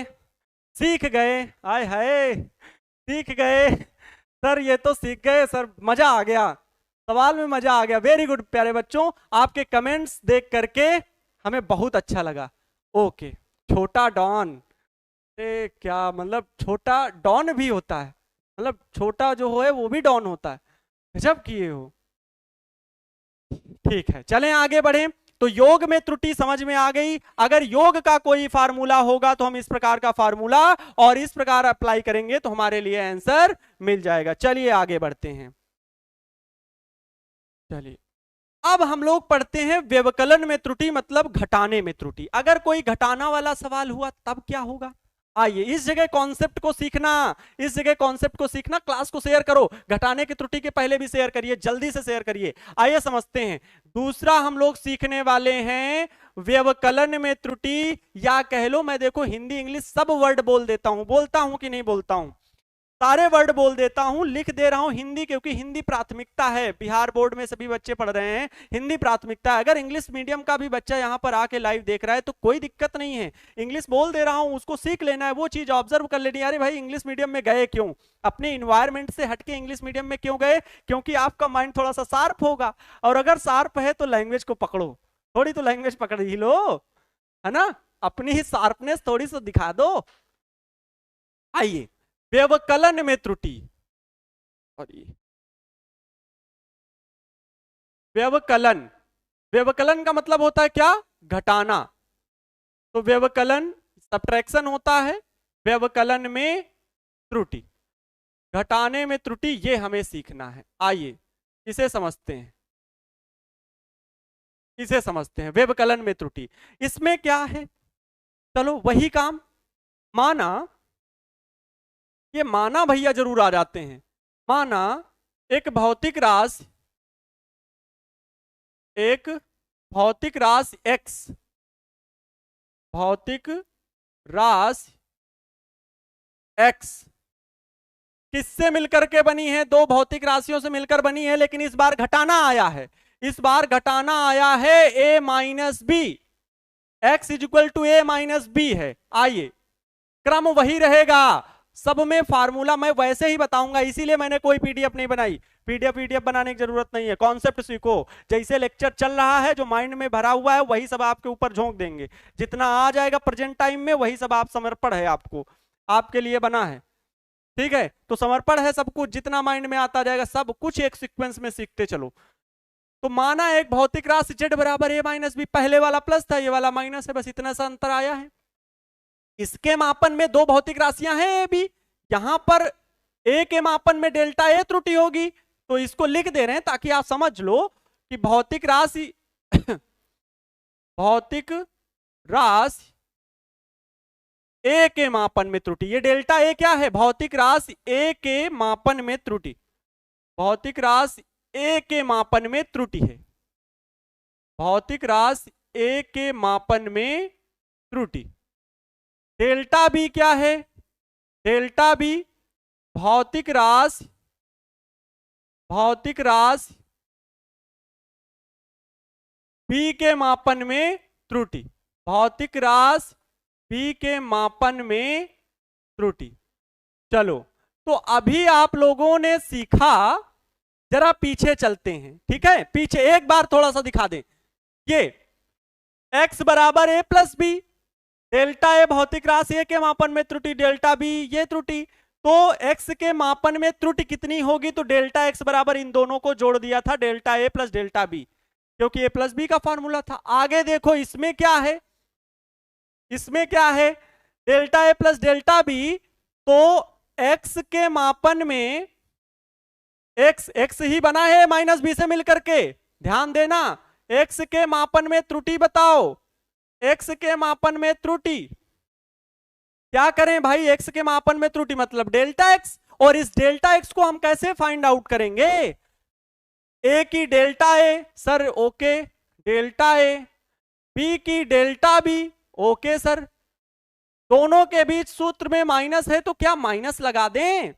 सीख गए, आय हाय सीख गए सर, ये तो सीख गए सर, मजा आ गया, सवाल में मजा आ गया। वेरी गुड प्यारे बच्चों, आपके कमेंट्स देख करके हमें बहुत अच्छा लगा। ओके, छोटा डॉन, क्या मतलब छोटा डॉन भी होता है, मतलब छोटा जो है वो भी डॉन होता है, गजब किए हो। ठीक है, चलें आगे बढ़ें। तो योग में त्रुटि समझ में आ गई। अगर योग का कोई फार्मूला होगा तो हम इस प्रकार का फार्मूला और इस प्रकार अप्लाई करेंगे तो हमारे लिए आंसर मिल जाएगा। चलिए आगे बढ़ते हैं। चलिए अब हम लोग पढ़ते हैं व्यवकलन में त्रुटि, मतलब घटाने में त्रुटि। अगर कोई घटाना वाला सवाल हुआ तब क्या होगा, आइए इस जगह कॉन्सेप्ट को सीखना, इस जगह कॉन्सेप्ट को सीखना। क्लास को शेयर करो, घटाने की त्रुटि के पहले भी शेयर करिए, जल्दी से शेयर करिए। आइए समझते हैं। दूसरा हम लोग सीखने वाले हैं व्यवकलन में त्रुटि, या कह लो, मैं देखो हिंदी इंग्लिश सब वर्ड बोल देता हूं, बोलता हूं कि नहीं बोलता हूं। सारे वर्ड बोल देता हूं, लिख दे रहा हूं हिंदी, क्योंकि हिंदी प्राथमिकता है। बिहार बोर्ड में सभी बच्चे पढ़ रहे हैं, हिंदी प्राथमिकता है। अगर इंग्लिश मीडियम का भी बच्चा यहां पर आके लाइव देख रहा है तो कोई दिक्कत नहीं है, इंग्लिश बोल दे रहा हूं, उसको सीख लेना है, वो चीज ऑब्जर्व कर लेनी है। अरे भाई इंग्लिश मीडियम में गए क्यों, अपने इन्वायरमेंट से हटके इंग्लिश मीडियम में क्यों गए? क्योंकि आपका माइंड थोड़ा सा शार्प होगा, और अगर शार्प है तो लैंग्वेज को पकड़ो, थोड़ी तो लैंग्वेज पकड़ ही लो, है ना, अपनी ही शार्पनेस थोड़ी सी दिखा दो। आइए, व्यवकलन में त्रुटि, और ये व्यवकलन, व्यवकलन का मतलब होता है क्या? घटाना। तो व्यवकलन सब्ट्रैक्शन होता है, व्यवकलन में त्रुटि, घटाने में त्रुटि, ये हमें सीखना है। आइए इसे समझते हैं, इसे समझते हैं, व्यवकलन में त्रुटि। इसमें क्या है, चलो वही काम, माना, ये माना भैया जरूर आ जाते हैं। माना एक भौतिक राशि, एक भौतिक राशि x, भौतिक राशि x किससे मिलकर के बनी है? दो भौतिक राशियों से मिलकर बनी है, लेकिन इस बार घटाना आया है, इस बार घटाना आया है a minus b, x is equal to a minus b है। आइए, क्रम वही रहेगा, सब में फार्मूला मैं वैसे ही बताऊंगा, इसीलिए मैंने कोई पीडीएफ नहीं बनाई। पीडीएफ बनाने की जरूरत नहीं है, कॉन्सेप्ट सीखो, जैसे लेक्चर चल रहा है जो माइंड में भरा हुआ है वही सब आपके ऊपर झोंक देंगे, जितना आ जाएगा प्रेजेंट टाइम में वही सब आप, समर्पण है आपको, आपके लिए बना है, ठीक है? तो समर्पण है, सब कुछ जितना माइंड में आता जाएगा सब कुछ एक सीक्वेंस में सीखते चलो। तो माना एक भौतिक राशि z बराबर a माइनस बी, पहले वाला प्लस था, ये वाला माइनस है, बस इतना सा अंतर आया है। इसके मापन में दो भौतिक राशियां हैं ए बी, यहां पर ए के मापन में डेल्टा ए त्रुटि होगी, तो इसको लिख दे रहे हैं ताकि आप समझ लो कि भौतिक राशि भौतिक राशि ए के मापन में त्रुटि, ये डेल्टा ए क्या है? भौतिक राशि ए के मापन में त्रुटि, भौतिक राशि ए के मापन में त्रुटि है, भौतिक राशि ए के मापन में त्रुटि। डेल्टा बी क्या है? डेल्टा बी भौतिक राशि, भौतिक राशि बी के मापन में त्रुटि, भौतिक राशि बी के मापन में त्रुटि। चलो, तो अभी आप लोगों ने सीखा, जरा पीछे चलते हैं, ठीक है? पीछे एक बार थोड़ा सा दिखा दें, ये x बराबर a plus B, delta A भौतिक राशि ए के मापन में त्रुटि, डेल्टा बी ये त्रुटि, तो x के मापन में त्रुटि कितनी होगी? तो डेल्टा x बराबर इन दोनों को जोड़ दिया था, delta A plus delta B, क्योंकि a प्लस बी का फॉर्मूला था। आगे देखो इसमें क्या है, इसमें क्या है? Delta A plus delta B, तो x के मापन में x ही बना है माइनस बी से मिलकर के, ध्यान देना, x के मापन में त्रुटि बताओ, x के मापन में त्रुटि क्या करें भाई? x के मापन में त्रुटि मतलब डेल्टा x, और इस डेल्टा x को हम कैसे फाइंड आउट करेंगे? a की delta a sir, okay, delta a, b की डेल्टा b, ओके सर, दोनों के बीच सूत्र में माइनस है तो क्या माइनस लगा दें?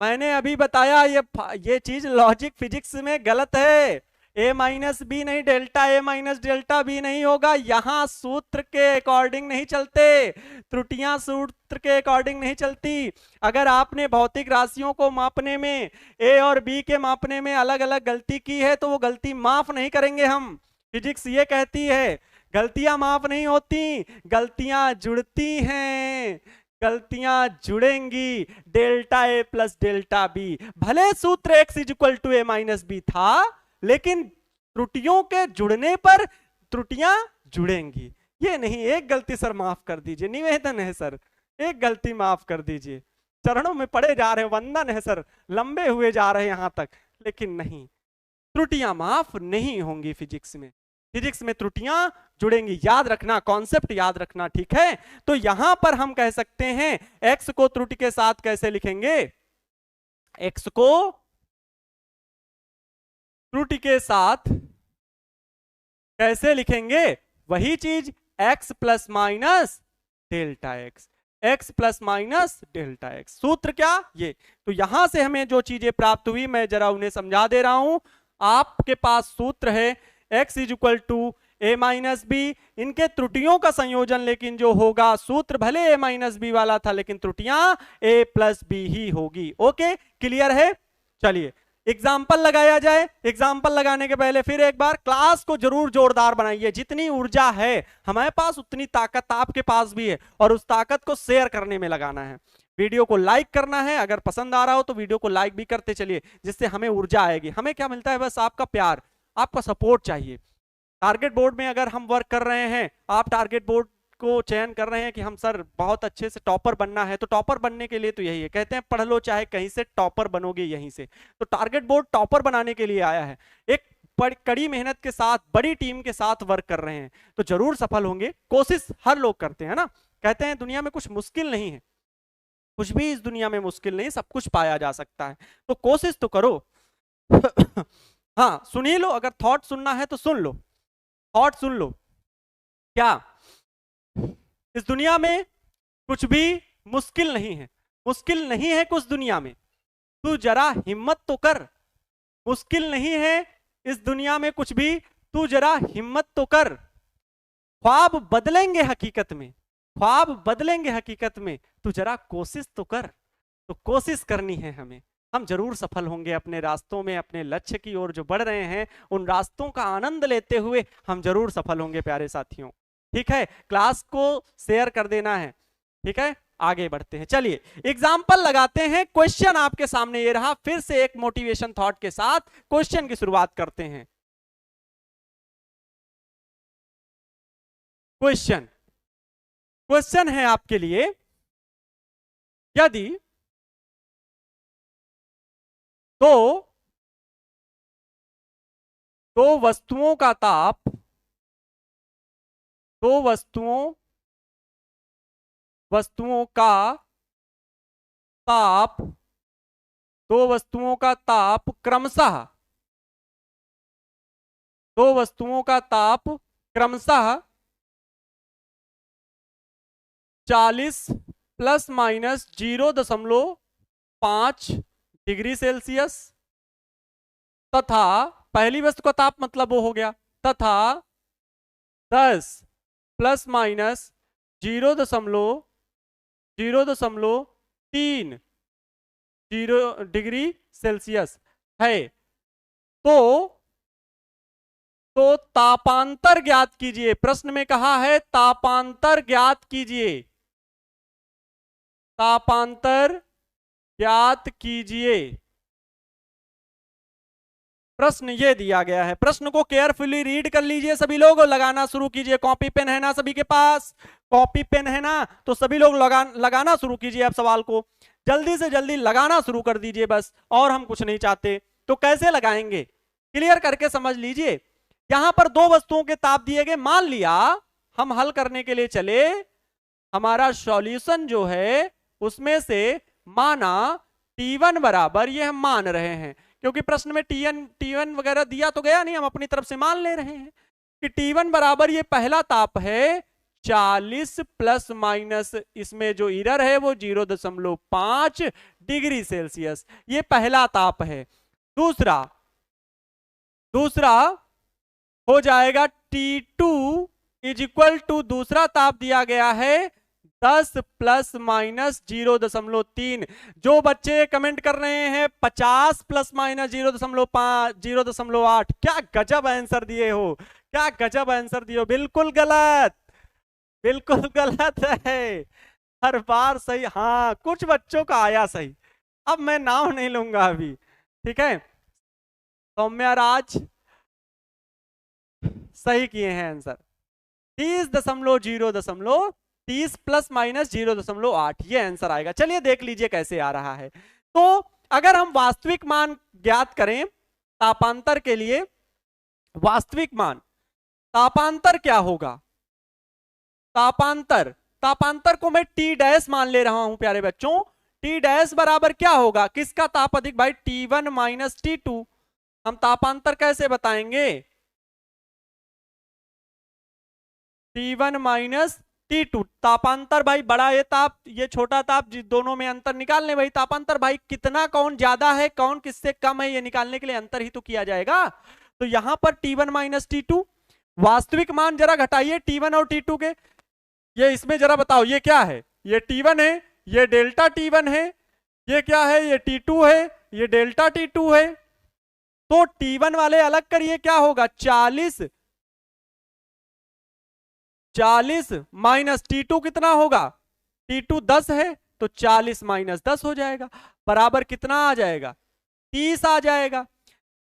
मैंने अभी बताया ये चीज लॉजिक फिजिक्स में गलत है, a माइनस बी नहीं, delta a minus delta b नहीं होगा, यहां सूत्र के अकॉर्डिंग नहीं चलते, त्रुटियां सूत्र के अकॉर्डिंग नहीं चलती। अगर आपने भौतिक राशियों को मापने में a और b के मापने में अलग अलग गलती की है तो वो गलती माफ नहीं करेंगे हम, फिजिक्स ये कहती है गलतियां माफ नहीं होती, गलतियां जुड़ती हैं, गलतियां जुड़ेंगी, डेल्टा ए प्लस डेल्टा बी, भले सूत्र x is equal to a minus b था, लेकिन त्रुटियों के जुड़ने पर त्रुटियां जुड़ेंगी। ये नहीं एक गलती सर माफ कर दीजिए, निवेदन है सर, एक गलती माफ कर दीजिए, चरणों में पड़े जा रहे, वंदन है सर, लंबे हुए जा रहे यहां तक, लेकिन नहीं, त्रुटियां माफ नहीं होंगी फिजिक्स में, फिजिक्स में त्रुटियां जुड़ेंगी, याद रखना, कॉन्सेप्ट याद रखना, ठीक है? तो यहां पर हम कह सकते हैं x को त्रुटि के साथ कैसे लिखेंगे? x को त्रुटि के साथ कैसे लिखेंगे? वही चीज x plus minus delta x, x plus minus delta x। सूत्र क्या ये? तो यहां से हमें जो चीजें प्राप्त हुई मैं जरा उन्हें समझा दे रहा हूं। आपके पास सूत्र है x is equal to a minus b, इनके त्रुटियों का संयोजन लेकिन जो होगा, सूत्र भले a माइनस बी वाला था लेकिन त्रुटियां a प्लस बी ही होगी। ओके, क्लियर है? चलिए एग्जाम्पल लगाया जाए। एग्जाम्पल लगाने के पहले फिर एक बार क्लास को जरूर जोरदार बनाइए। जितनी ऊर्जा है हमारे पास उतनी ताकत आपके पास भी है, और उस ताकत को शेयर करने में लगाना है। वीडियो को लाइक करना है, अगर पसंद आ रहा हो तो वीडियो को लाइक भी करते चलिए, जिससे हमें ऊर्जा आएगी। हमें क्या मिलता है? बस आपका प्यार, आपका सपोर्ट चाहिए। टारगेट बोर्ड में अगर हम वर्क कर रहे हैं, आप टारगेट बोर्ड को चयन कर रहे हैं कि हम सर बहुत अच्छे से टॉपर बनना है, तो टॉपर बनने के लिए तो यही है, कहते हैं पढ़ लो चाहे कहीं से, टॉपर बनोगे यहीं से। तो टारगेट बोर्ड टॉपर बनाने के लिए आया है। एक कड़ी मेहनत के साथ, बड़ी टीम के साथ वर्क कर रहे हैं, तो जरूर सफल होंगे। कोशिश हर लोग करते हैं ना, कहते हैं दुनिया में कुछ मुश्किल नहीं है, कुछ भी इस दुनिया में मुश्किल नहीं, सब कुछ पाया जा सकता है, तो कोशिश तो करो। हाँ सुनिए लो, अगर थॉट सुनना है तो सुन लो, थॉट सुन लो। क्या इस दुनिया में कुछ भी मुश्किल नहीं है? मुश्किल नहीं है कुछ दुनिया में, तू जरा हिम्मत तो कर। मुश्किल नहीं है इस दुनिया में कुछ भी, तू जरा हिम्मत तो कर। ख्वाब बदलेंगे हकीकत में, ख्वाब बदलेंगे हकीकत में, तू जरा कोशिश तो कर। तो कोशिश करनी है हमें, हम जरूर सफल होंगे अपने रास्तों में, अपने लक्ष्य की ओर जो बढ़ रहे हैं उन रास्तों का आनंद लेते हुए हम जरूर सफल होंगे प्यारे साथियों। ठीक है, क्लास को शेयर कर देना है। ठीक है, आगे बढ़ते हैं। चलिए एग्जाम्पल लगाते हैं। क्वेश्चन आपके सामने ये रहा, फिर से एक मोटिवेशन थॉट के साथ क्वेश्चन की शुरुआत करते हैं। क्वेश्चन, क्वेश्चन है आपके लिए, यदि दो वस्तुओं का ताप, दो वस्तुओं का ताप, दो वस्तुओं का ताप क्रमशः, दो वस्तुओं का ताप क्रमशः 40 प्लस माइनस 0.5 डिग्री सेल्सियस तथा, पहली वस्तु का ताप मतलब वो हो गया, तथा 10 प्लस माइनस 0.3 डिग्री सेल्सियस है, तो तापांतर ज्ञात कीजिए। प्रश्न में कहा है तापांतर ज्ञात कीजिए, तापांतर ज्ञात कीजिए। प्रश्न ये दिया गया है, प्रश्न को केयरफुली रीड कर लीजिए सभी लोग, लगाना शुरू कीजिए। कॉपी पेन है ना सभी के पास? कॉपी पेन है ना? तो सभी लोग लगाना शुरू कीजिए। अब सवाल को जल्दी से जल्दी लगाना शुरू कर दीजिए बस, और हम कुछ नहीं चाहते। तो कैसे लगाएंगे क्लियर करके समझ लीजिए। यहां पर दो वस्तुओं के ताप दिए गए, मान लिया हम हल करने के लिए चले, हमारा सॉल्यूशन जो है उसमें से माना T1 बराबर, ये हम मान रहे हैं क्योंकि प्रश्न में T1 वगैरह दिया तो गया नहीं, हम अपनी तरफ से मान ले रहे हैं कि T1 बराबर ये पहला ताप है 40 प्लस माइनस, इसमें जो एरर है वो 0.5 डिग्री सेल्सियस, ये पहला ताप है। दूसरा हो जाएगा T2 इज इक्वल टू, दूसरा ताप दिया गया है 10 प्लस माइनस 0.3। जो बच्चे कमेंट कर रहे हैं 50 प्लस माइनस 0.5 0.8, क्या गजब आंसर दिए हो, क्या गजब आंसर दिए हो। बिल्कुल गलत, बिल्कुल गलत है, हर बार सही। हाँ कुछ बच्चों का आया सही, अब मैं नाम नहीं लूंगा अभी। ठीक है, सौम्या राज सही किए हैं आंसर, 30 प्लस माइनस 0.8, ये आंसर आएगा। चलिए देख लीजिए कैसे आ रहा है। तो अगर हम वास्तविक मान ज्ञात करें तापांतर के लिए, वास्तविक मान, तापांतर क्या होगा? तापांतर को मैं T डैश मान ले रहा हूं प्यारे बच्चों। T डैश बराबर क्या होगा? किसका ताप अधिक भाई? T1 minus T2। हम तापांतर कैसे बताएंगे? T1 माइनस T2 तापांतर भाई, बड़ा ये ताप ये छोटा ताप, दोनों में अंतर निकालने भाई। तापांतर भाई कितना कौन ज्यादा है कौन किससे कम है ये निकालने के लिए अंतर ही तो किया जाएगा। तो यहां पर T1 माइनस T2, वास्तविक मान जरा घटाइए T1 और T2 के। ये इसमें जरा बताओ ये क्या है, ये T1 है, ये डेल्टा T1 है, ये क्या है, ये T2 है, ये डेल्टा T2 है। तो T1 वाले अलग करिए, क्या होगा 40 माइनस T2 कितना होगा, T2 10 है तो 40 माइनस 10 हो जाएगा, बराबर कितना आ जाएगा 30 आ जाएगा।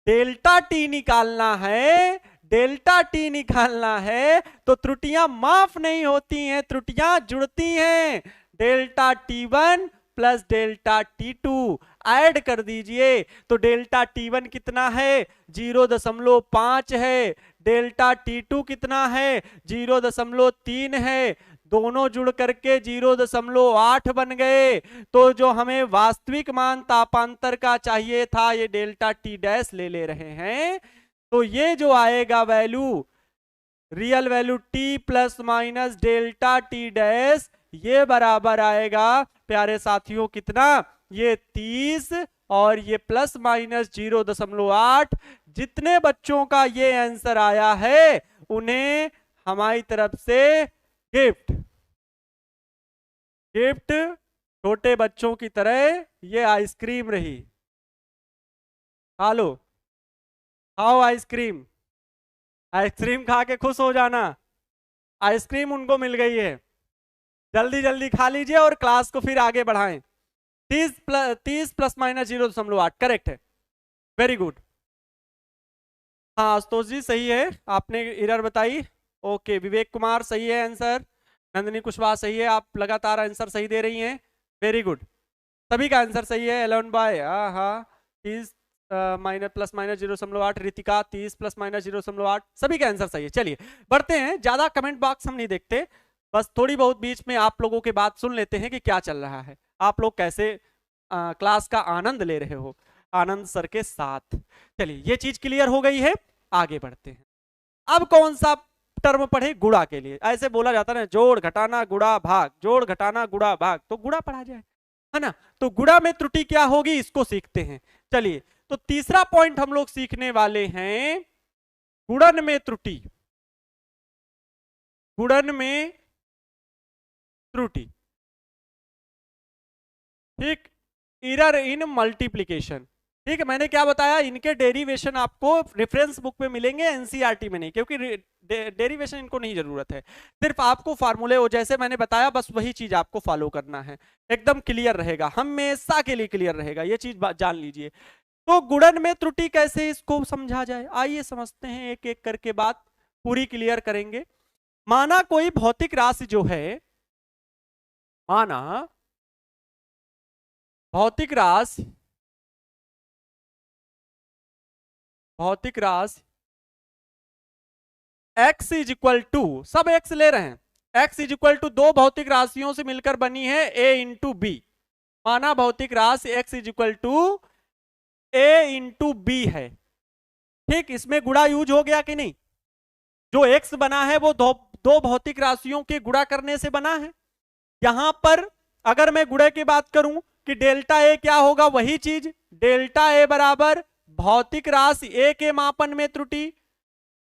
डेल्टा टी निकालना है, डेल्टा टी निकालना है तो त्रुटियां माफ नहीं होती हैं, त्रुटियां जुड़ती हैं। Delta T1 plus delta T2 add कर दीजिए तो डेल्टा T1 कितना है 0.5 है, डेल्टा T2 कितना है 0.3 है, दोनों जुड़ करके 0.8 बन गए। तो जो हमें वास्तविक मान तापांतर का चाहिए था ये डेल्टा T डैश ले रहे हैं, तो ये जो आएगा value, real value T plus minus delta T dash, ये बराबर आएगा प्यारे साथियों कितना, ये 30 और ये प्लस माइनस 0.8। जितने बच्चों का ये आंसर आया है उन्हें हमारी तरफ से गिफ्ट छोटे बच्चों की तरह ये आइसक्रीम रही। खा लो, खाओ आइसक्रीम, आइसक्रीम खा के खुश हो जाना, आइसक्रीम उनको मिल गई है, जल्दी जल्दी खा लीजिए और क्लास को फिर आगे बढ़ाएं। 30 प्लस माइनस 0.8 करेक्ट है, वेरी गुड। हाँ आशुतोष जी सही है, आपने एरर बताई, ओके। विवेक कुमार सही है आंसर, नंदिनी कुशवाहा सही है, आप लगातार आंसर सही दे रही हैं, वेरी गुड। सभी का आंसर सही है। 11 बाय 30 माइनस प्लस माइनस 0.8, रितिका 30 प्लस माइनस 0.8, सभी का आंसर सही है। चलिए बढ़ते हैं, ज्यादा कमेंट बॉक्स हम नहीं देखते, बस थोड़ी बहुत बीच में आप लोगों की बात सुन लेते हैं कि क्या चल रहा है, आप लोग कैसे क्लास का आनंद ले रहे हो आनंद सर के साथ। चलिए ये चीज क्लियर हो गई है, आगे बढ़ते हैं। अब कौन सा टर्म पढ़े, गुणा के लिए। ऐसे बोला जाता है ना, जोड़ घटाना गुणा भाग, जोड़ घटाना गुणा भाग, तो गुणा पढ़ा जाए, है ना। तो गुणा में त्रुटि क्या होगी इसको सीखते हैं। चलिए तो तीसरा पॉइंट हम लोग सीखने वाले हैं, गुणन में त्रुटि, गुणन में त्रुटि, ठीक। एरर इन मल्टीप्लिकेशन, ठीक है। मैंने क्या बताया, इनके डेरिवेशन आपको रेफरेंस बुक में मिलेंगे, एनसीईआरटी में नहीं, क्योंकि डेरिवेशन इनको नहीं जरूरत है, सिर्फ आपको फार्मूले वो जैसे मैंने बताया बस वही चीज आपको फॉलो करना है, एकदम क्लियर रहेगा, हमेशा के लिए क्लियर रहेगा, ये चीज जान लीजिए। तो गुणन में त्रुटि कैसे इसको समझा जाए, आइए समझते हैं, एक एक करके बात पूरी क्लियर करेंगे। माना कोई भौतिक राशि जो है, माना भौतिक राशि x इज इक्वल टू, सब x ले रहे हैं, x इज इक्वल टू दो भौतिक राशियों से मिलकर बनी है a इंटू बी। माना भौतिक राशि x is equal to a into b है, ठीक। इसमें गुणा यूज हो गया कि नहीं, जो x बना है वो दो भौतिक राशियों के गुणा करने से बना है। यहां पर अगर मैं गुणे की बात करूं कि डेल्टा ए क्या होगा, वही चीज, डेल्टा ए बराबर भौतिक राशि ए के मापन में त्रुटि,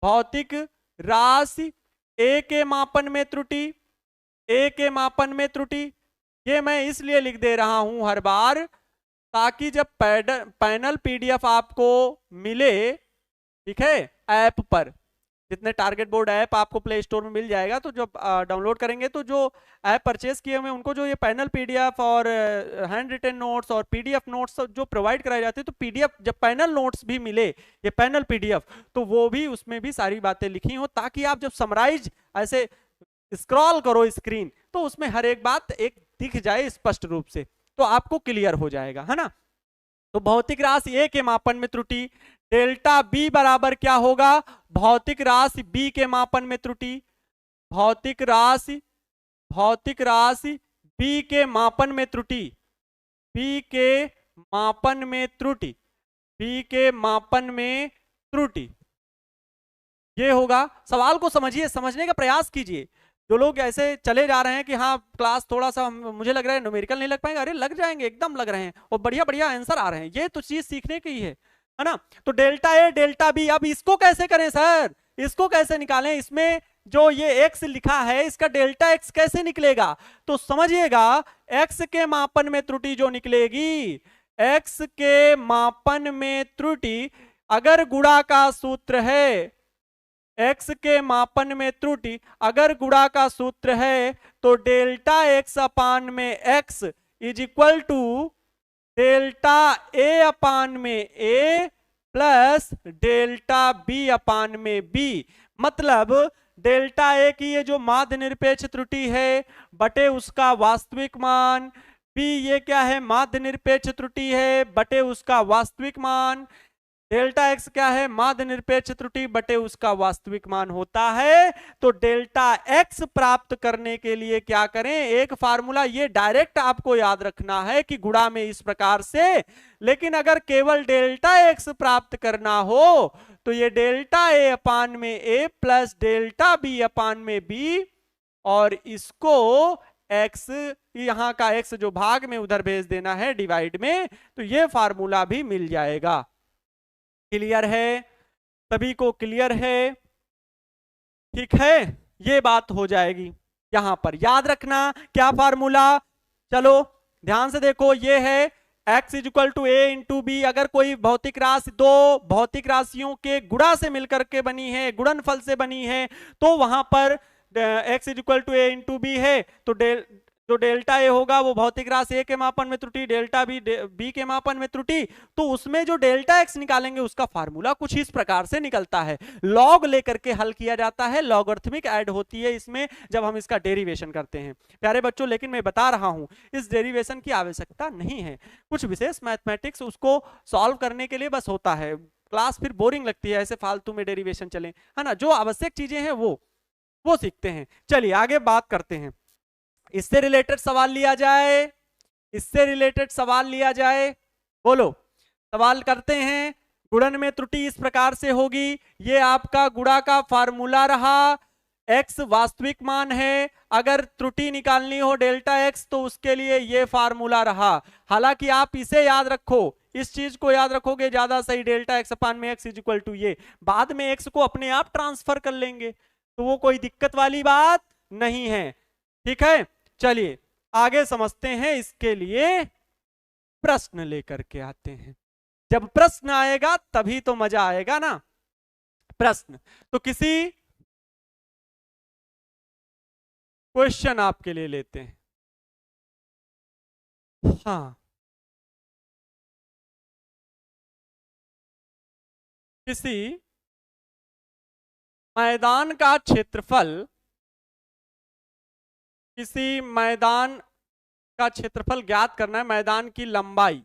भौतिक राशि ए के मापन में त्रुटि, ए के मापन में त्रुटि। ये मैं इसलिए लिख दे रहा हूं हर बार ताकि जब पैनल पीडीएफ आपको मिले, ठीक है, ऐप पर, जितने टारगेट बोर्ड ऐप आपको प्ले स्टोर में मिल जाएगा, तो जब डाउनलोड करेंगे तो जो ऐप परचेज किए हुए उनको जो ये पैनल पीडीएफ और हैंड रिटन नोट्स और पीडीएफ नोट्स जो प्रोवाइड कराए जाते हैं, तो पीडीएफ जब पैनल नोट्स भी मिले, ये पैनल पीडीएफ, तो वो भी उसमें भी सारी बातें लिखी हो, ताकि आप जब समराइज ऐसे स्क्रॉल करो स्क्रीन तो उसमें हर एक बात एक दिख जाए स्पष्ट रूप से, तो आपको क्लियर हो जाएगा, है ना। तो भौतिक राशि ए के मापन में त्रुटि, डेल्टा बी बराबर क्या होगा, भौतिक राशि बी के मापन में त्रुटि, भौतिक राशि बी के मापन में त्रुटि, बी के मापन में त्रुटि, बी के मापन में त्रुटि, ये होगा। सवाल को समझिए, समझने का प्रयास कीजिए। जो लोग ऐसे चले जा रहे हैं कि हाँ क्लास थोड़ा सा मुझे लग रहा है न्यूमेरिकल नहीं लग पाएंगे, अरे लग जाएंगे, एकदम लग रहे हैं और बढ़िया बढ़िया आंसर आ रहे हैं। ये तो चीज सीखने की है ना। तो डेल्टा ए डेल्टा बी, अब इसको कैसे करें सर, इसको कैसे निकालें, इसमें जो ये x लिखा है इसका डेल्टा x कैसे निकलेगा, तो समझिएगा x के मापन में त्रुटि जो निकलेगी, x के मापन में त्रुटि, अगर गुणा का सूत्र है, x के मापन में त्रुटि अगर गुणा का सूत्र है तो डेल्टा x अपान में x is equal to delta a upon में a plus delta b upon में b। मतलब डेल्टा a की ये जो माध्य निरपेक्ष त्रुटि है बटे उसका वास्तविक मान, b ये क्या है, माध्य निरपेक्ष त्रुटि है बटे उसका वास्तविक मान, डेल्टा x क्या है, माध्य निरपेक्ष त्रुटि बटे उसका वास्तविक मान होता है। तो डेल्टा x प्राप्त करने के लिए क्या करें, एक फार्मूला ये डायरेक्ट आपको याद रखना है कि गुणा में इस प्रकार से, लेकिन अगर केवल डेल्टा x प्राप्त करना हो तो ये डेल्टा a अपान में a plus delta b upon में b, और इसको x यहां का x जो भाग में उधर भेज देना है डिवाइड में, तो ये फार्मूला भी मिल जाएगा। क्लियर है, सभी को क्लियर है, ठीक है, ये बात हो जाएगी। यहां पर याद रखना क्या फार्मूला, चलो ध्यान से देखो, ये है x is equal to a into b. अगर कोई भौतिक राशि दो भौतिक राशियों के गुणा से मिलकर के बनी है, गुणनफल से बनी है, तो वहां पर x is equal to a into b है, तो जो डेल्टा ए होगा वो भौतिक राशि ए के मापन में त्रुटि, डेल्टा बी के मापन में त्रुटि, तो उसमें जो डेल्टा एक्स निकालेंगे उसका फार्मूला कुछ इस प्रकार से निकलता है। लॉग लेकर के हल किया जाता है, लॉगरिथमिक ऐड होती है इसमें जब हम इसका डेरिवेशन करते हैं प्यारे बच्चों। लेकिन मैं बता रहा हूं इस डेरिवेशन की आवश्यकता नहीं है, कुछ विशेष मैथमेटिक्स उसको सॉल्व करने के लिए बस होता है, क्लास फिर बोरिंग लगती है ऐसे फालतू में डेरिवेशन चले, है ना। जो आवश्यक चीजें हैं वो सीखते हैं। चलिए आगे बात करते हैं, इससे रिलेटेड सवाल लिया जाए, इससे रिलेटेड सवाल लिया जाए, बोलो सवाल करते हैं। गुणन में त्रुटि इस प्रकार से होगी, ये आपका गुणा का फार्मूला रहा, x वास्तविक मान है, अगर त्रुटि निकालनी हो डेल्टा x तो उसके लिए ये फार्मूला रहा। हालांकि आप इसे याद रखो, इस चीज को याद रखोगे ज्यादा सही, डेल्टा x अपान में x इज इक्वल टू ये, बाद में x को अपने आप ट्रांसफर कर लेंगे तो वो कोई दिक्कत वाली बात नहीं है, ठीक है। चलिए आगे समझते हैं, इसके लिए प्रश्न लेकर के आते हैं, जब प्रश्न आएगा तभी तो मजा आएगा ना। प्रश्न तो किसी क्वेश्चन आपके लिए लेते हैं, हाँ किसी मैदान का क्षेत्रफल, किसी मैदान का क्षेत्रफल ज्ञात करना है, मैदान की लंबाई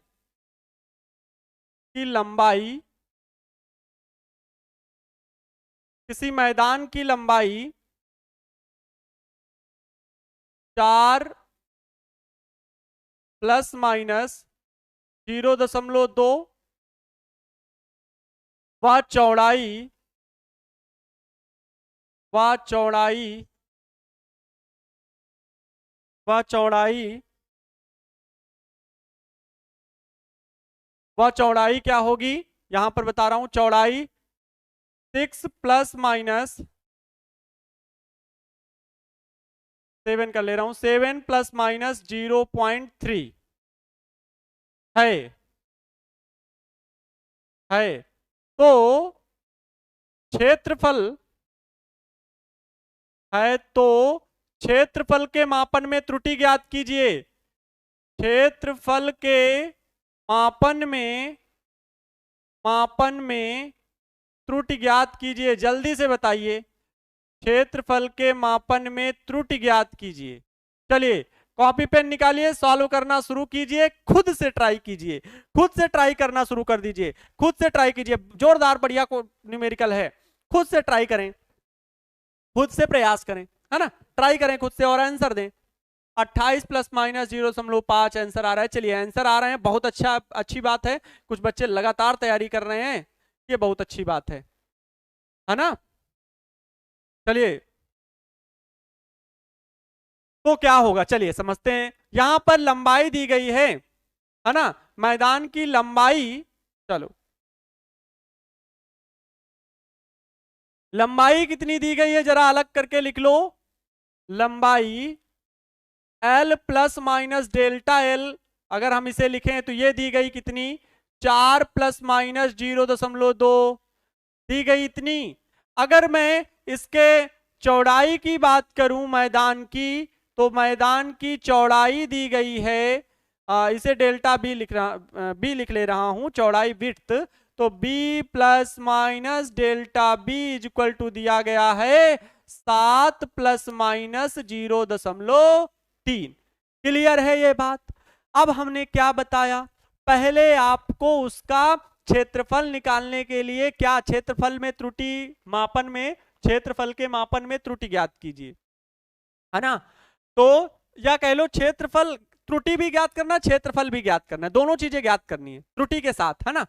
किसी मैदान की लंबाई 4 प्लस माइनस 0.2 व चौड़ाई क्या होगी, यहां पर बता रहा हूं, चौड़ाई 6 प्लस माइनस 7 कर ले रहा हूं, 7 प्लस माइनस 0.3 है। तो क्षेत्रफल है, तो क्षेत्रफल के मापन में त्रुटि ज्ञात कीजिए, क्षेत्रफल के मापन में त्रुटि ज्ञात कीजिए, जल्दी से बताइए, क्षेत्रफल के मापन में त्रुटि ज्ञात कीजिए। चलिए कॉपी पेन निकालिए, सॉल्व करना शुरू कीजिए, खुद से ट्राई कीजिए, खुद से ट्राई करना शुरू कर दीजिए, खुद से ट्राई कीजिए, जोरदार बढ़िया को न्यूमेरिकल है, खुद से ट्राई करें, खुद से प्रयास करें, है ना, ट्राई करें खुद से और आंसर दें। 28 प्लस माइनस 0.5 आंसर आ रहा है। चलिए आंसर आ रहे हैं, बहुत अच्छा, अच्छी बात है, कुछ बच्चे लगातार तैयारी कर रहे हैं, ये बहुत अच्छी बात है ना। चलिए तो क्या होगा, चलिए समझते हैं। यहां पर लंबाई दी गई है ना, मैदान की लंबाई, चलो लंबाई कितनी दी गई है जरा अलग करके लिख लो। लंबाई L plus minus delta L, अगर हम इसे लिखें तो ये दी गई कितनी, 4 प्लस माइनस 0.2 दी गई इतनी। अगर मैं इसके चौड़ाई की बात करूं मैदान की, तो मैदान की चौड़ाई दी गई है, इसे डेल्टा बी लिख ले रहा हूं, चौड़ाई विड्थ, तो b plus minus delta b is equal to दिया गया है 7 प्लस माइनस 0.3। क्लियर है ये बात। अब हमने क्या बताया, पहले आपको उसका क्षेत्रफल निकालने के लिए क्या, क्षेत्रफल में त्रुटि मापन में, क्षेत्रफल के मापन में त्रुटि ज्ञात कीजिए, है ना। तो या कह लो क्षेत्रफल, त्रुटि भी ज्ञात करना, क्षेत्रफल भी ज्ञात करना, दोनों चीजें ज्ञात करनी है त्रुटि के साथ, है ना।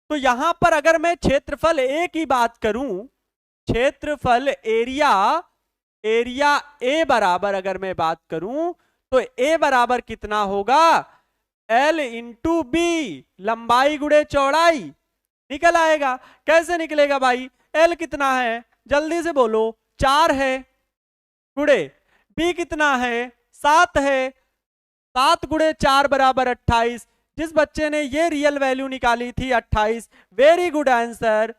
तो यहां पर अगर मैं क्षेत्रफल ए की बात करूं, क्षेत्रफल एरिया, एरिया ए बराबर अगर मैं बात करूं, तो ए बराबर कितना होगा, L इंटू बी, लंबाई गुड़े चौड़ाई, निकल आएगा। कैसे निकलेगा भाई, L कितना है जल्दी से बोलो, 4 है, गुड़े B कितना है, 7 है, 7 गुड़े 4 बराबर 28। जिस बच्चे ने ये रियल वैल्यू निकाली थी 28, वेरी गुड आंसर,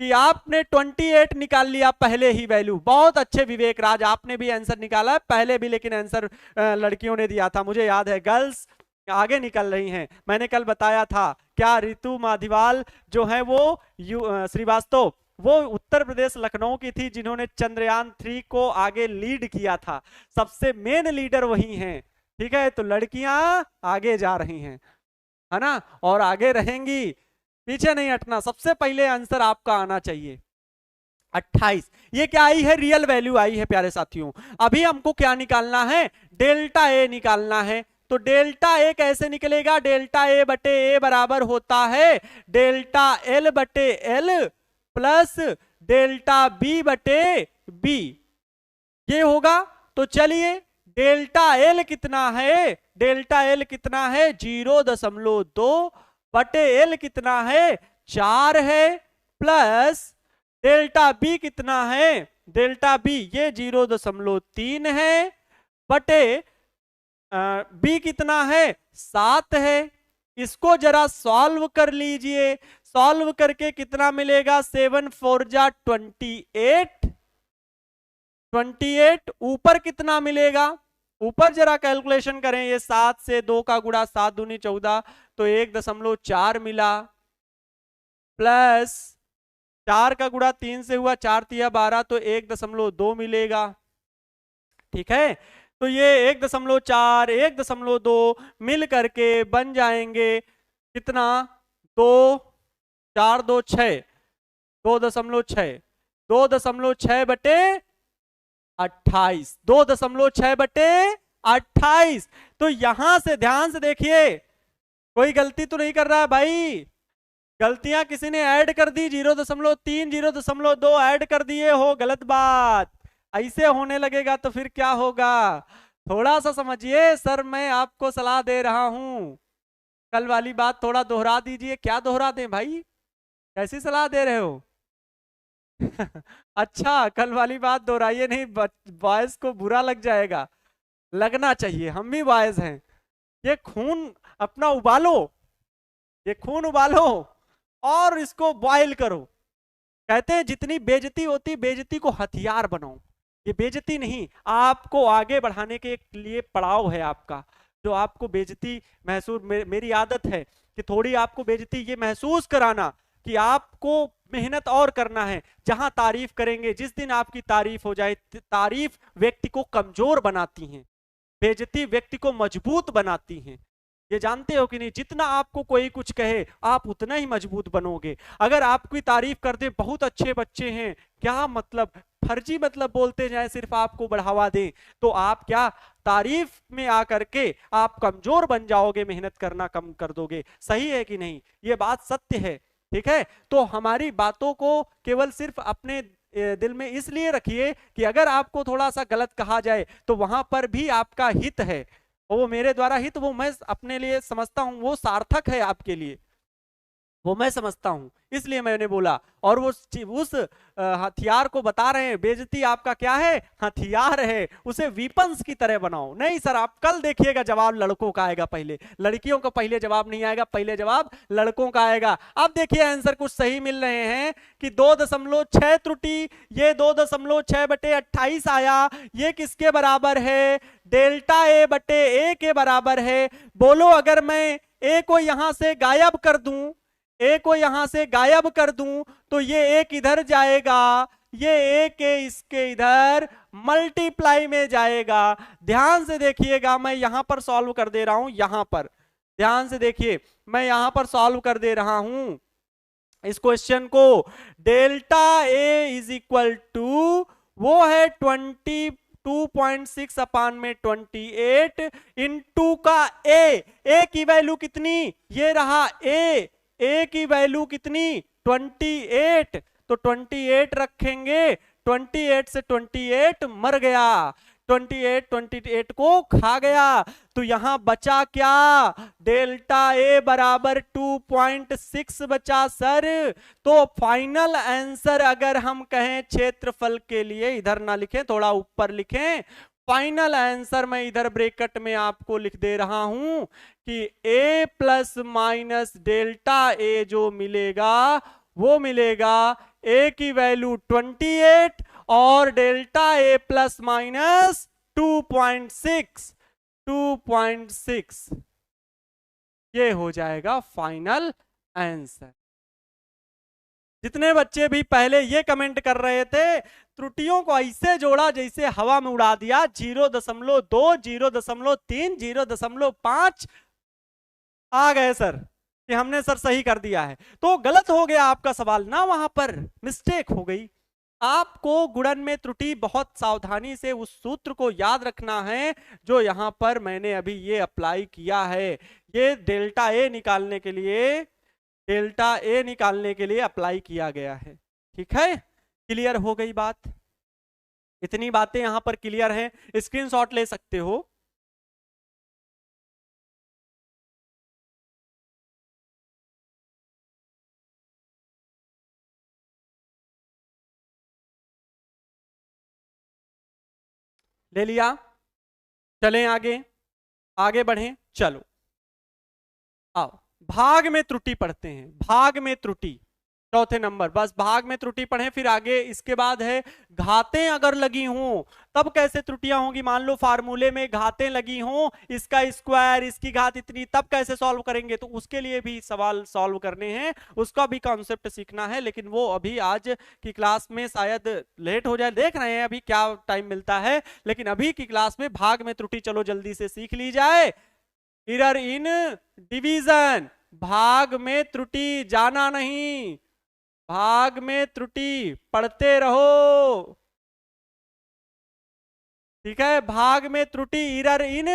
कि आपने 28 निकाल लिया पहले ही वैल्यू, बहुत अच्छे विवेक राज, आपने भी आंसर निकाला पहले भी, लेकिन आंसर लड़कियों ने दिया था, मुझे याद है, गर्ल्स आगे निकल रही हैं। मैंने कल बताया था, क्या ऋतु माधिवाल जो है वो श्रीवास्तव, वो उत्तर प्रदेश लखनऊ की थी जिन्होंने चंद्रयान 3 को आगे लीड किया था, सबसे मेन लीडर वही हैं, ठीक है। तो लड़कियां आगे जा रही हैं, है ना, और आगे रहेंगी, पीछे नहीं हटना, सबसे पहले आंसर आपका आना चाहिए 28। ये क्या आई है, रियल वैल्यू आई है प्यारे साथियों। अभी हमको क्या निकालना है, डेल्टा ए निकालना है। तो डेल्टा ए कैसे निकलेगा, डेल्टा ए बटे ए बराबर होता है डेल्टा एल बटे एल प्लस डेल्टा बी बटे बी, ये होगा। तो चलिए डेल्टा एल कितना है, डेल्टा एल कितना है 0.2 बटे एल कितना है 4 है, प्लस डेल्टा बी कितना है, डेल्टा बी ये 0.3 है, बटे बी कितना है 7 है। इसको जरा सॉल्व कर लीजिए, सॉल्व करके कितना मिलेगा, 7 4 जा 28, 28 ऊपर कितना मिलेगा, ऊपर जरा कैलकुलेशन करें, ये 7 से 2 का गुणा 7 दूनी 14, तो 1.4 मिला, प्लस 4 का गुणा 3 से हुआ 4 तिया 12, तो 1.2 मिलेगा, ठीक है। तो ये 1.4 1.2 मिल करके बन जाएंगे कितना, 2 4 2 6, 2.6, 2.6 बटे 28, 2.6 बटे 28। तो यहां से ध्यान से देखिए, कोई गलती तो नहीं कर रहा है भाई, गलतियां किसी ने ऐड कर दी, 0.3 0.2 ऐड कर दिए हो, गलत बात। ऐसे होने लगेगा तो फिर क्या होगा, थोड़ा सा समझिए, सर मैं आपको सलाह दे रहा हूं, कल वाली बात थोड़ा दोहरा दीजिए। क्या दोहरा दें भाई, कैसी सलाह दे रहे हो अच्छा कल वाली बात दोहराइए नहीं, बॉयज को बुरा लग जाएगा, लगना चाहिए, हम भी बॉयज हैं। ये खून अपना उबालो, ये खून उबालो और इसको बॉयल करो। कहते हैं जितनी बेइज्जती होती, बेइज्जती को हथियार बनाओ। ये बेइज्जती नहीं, आपको आगे बढ़ाने के लिए पड़ाव है आपका, जो आपको बेइज्जती महसूस, मेरी आदत है कि थोड़ी आपको बेइज्जती ये महसूस कराना कि आपको मेहनत और करना है। जहां तारीफ करेंगे, जिस दिन आपकी तारीफ हो जाए, तारीफ व्यक्ति को कमजोर बनाती है, बेइज्जती व्यक्ति को मजबूत बनाती है। ये जानते हो कि नहीं, जितना आपको कोई कुछ कहे आप उतना ही मजबूत बनोगे। अगर आपकी तारीफ कर दे, बहुत अच्छे बच्चे हैं, क्या मतलब फर्जी मतलब बोलते जाए, सिर्फ आपको बढ़ावा दें, तो आप क्या तारीफ में आकर के आप कमजोर बन जाओगे, मेहनत करना कम कर दोगे। सही है कि नहीं, ये बात सत्य है, ठीक है। तो हमारी बातों को केवल सिर्फ अपने दिल में इसलिए रखिए कि अगर आपको थोड़ा सा गलत कहा जाए तो वहां पर भी आपका हित है, वो मेरे द्वारा हित, वो मैं अपने लिए समझता हूं वो सार्थक है आपके लिए, वो मैं समझता हूं, इसलिए मैंने बोला। और वो उस हथियार को बता रहे हैं, बेइज्जती आपका क्या है, हथियार है, उसे वीपन्स की तरह बनाओ। नहीं सर, आप कल देखिएगा जवाब लड़कों का आएगा, पहले लड़कियों का पहले जवाब नहीं आएगा, पहले जवाब लड़कों का आएगा। अब देखिए आंसर कुछ सही मिल रहे हैं कि 2.6 त्रुटि, ये 2.6/28 आया, ये किसके बराबर है, डेल्टा ए बटे ए के बराबर है। बोलो अगर मैं ए को यहां से गायब कर दूं, ए को यहां से गायब कर दूं तो ये एक इधर जाएगा, ये ए के इसके इधर मल्टीप्लाई में जाएगा। ध्यान से देखिएगा, मैं यहां पर सॉल्व कर दे रहा हूं, यहां पर ध्यान से देखिए, मैं यहां पर सॉल्व कर दे रहा हूं इस क्वेश्चन को। Delta a is equal to वो है 22.6 अपान में 28 इंटू का ए की वैल्यू कितनी, ये रहा ए की वैल्यू कितनी 28, तो 28 रखेंगे, 28 से 28 मर गया, 28 को खा गया, तो यहां बचा क्या, डेल्टा ए बराबर 2.6 बचा सर। तो फाइनल आंसर अगर हम कहें क्षेत्रफल के लिए, इधर ना लिखें, थोड़ा ऊपर लिखें, फाइनल आंसर मैं इधर ब्रैकेट में आपको लिख दे रहा हूं कि a plus minus delta A जो मिलेगा वो मिलेगा a की वैल्यू 28 और डेल्टा ए प्लस माइनस 2.6, ये हो जाएगा फाइनल आंसर। जितने बच्चे भी पहले ये कमेंट कर रहे थे, त्रुटियों को ऐसे जोड़ा जैसे हवा में उड़ा दिया, 0.2, 0.3, 0.5 आ गए सर कि हमने सर सही कर दिया है, तो गलत हो गया आपका सवाल ना, वहां पर मिस्टेक हो गई। आपको गुणन में त्रुटि बहुत सावधानी से उस सूत्र को याद रखना है जो यहां पर मैंने अभी ये अप्लाई किया है, ये डेल्टा ए निकालने के लिए, डेल्टा ए निकालने के लिए अप्लाई किया गया है। ठीक है, क्लियर हो गई बात, इतनी बातें यहां पर क्लियर हैं, स्क्रीनशॉट ले सकते हो। ले लिया, चलें आगे, आगे बढ़ें, चलो आओ भाग में त्रुटि पढ़ते हैं, भाग में त्रुटि चौथे नंबर, बस भाग में त्रुटि पढ़ें, फिर आगे इसके बाद है घातें अगर लगी हों तब कैसे त्रुटियां होंगी। मान लो फार्मूले में घातें लगी हों, इसका स्क्वायर, इसकी घात इतनी, तब कैसे सॉल्व करेंगे, तो उसके लिए भी सवाल सॉल्व करने हैं, उसका भी कॉन्सेप्ट सीखना है, लेकिन वो अभी आज की क्लास में शायद लेट हो जाए, देख रहे हैं अभी क्या टाइम मिलता है, लेकिन अभी की क्लास में भाग में त्रुटि चलो जल्दी से सीख ली जाए। एरर इन डिवीजन, भाग में त्रुटि जाना नहीं, भाग में त्रुटि पढ़ते रहो, ठीक है। भाग में त्रुटि एरर इन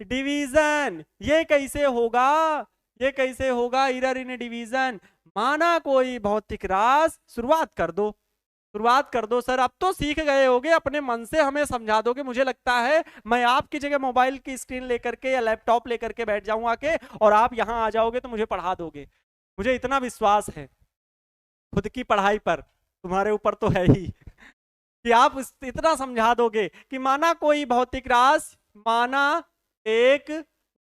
डिवीजन, ये कैसे होगा, ये कैसे होगा एरर इन डिवीजन, माना कोई भौतिक राशि, शुरुआत कर दो, शुरुआत कर दो सर, अब तो सीख गए होगे, अपने मन से हमें समझा दोगे, मुझे लगता है मैं आपकी जगह मोबाइल की स्क्रीन लेकर के या लैपटॉप लेकर के बैठ जाऊंगा के, और आप यहां आ जाओगे तो मुझे पढ़ा दोगे, मुझे इतना विश्वास है खुद की पढ़ाई पर, तुम्हारे ऊपर तो है ही, कि आप इतना समझा दोगे कि माना कोई भौतिक राशि, माना एक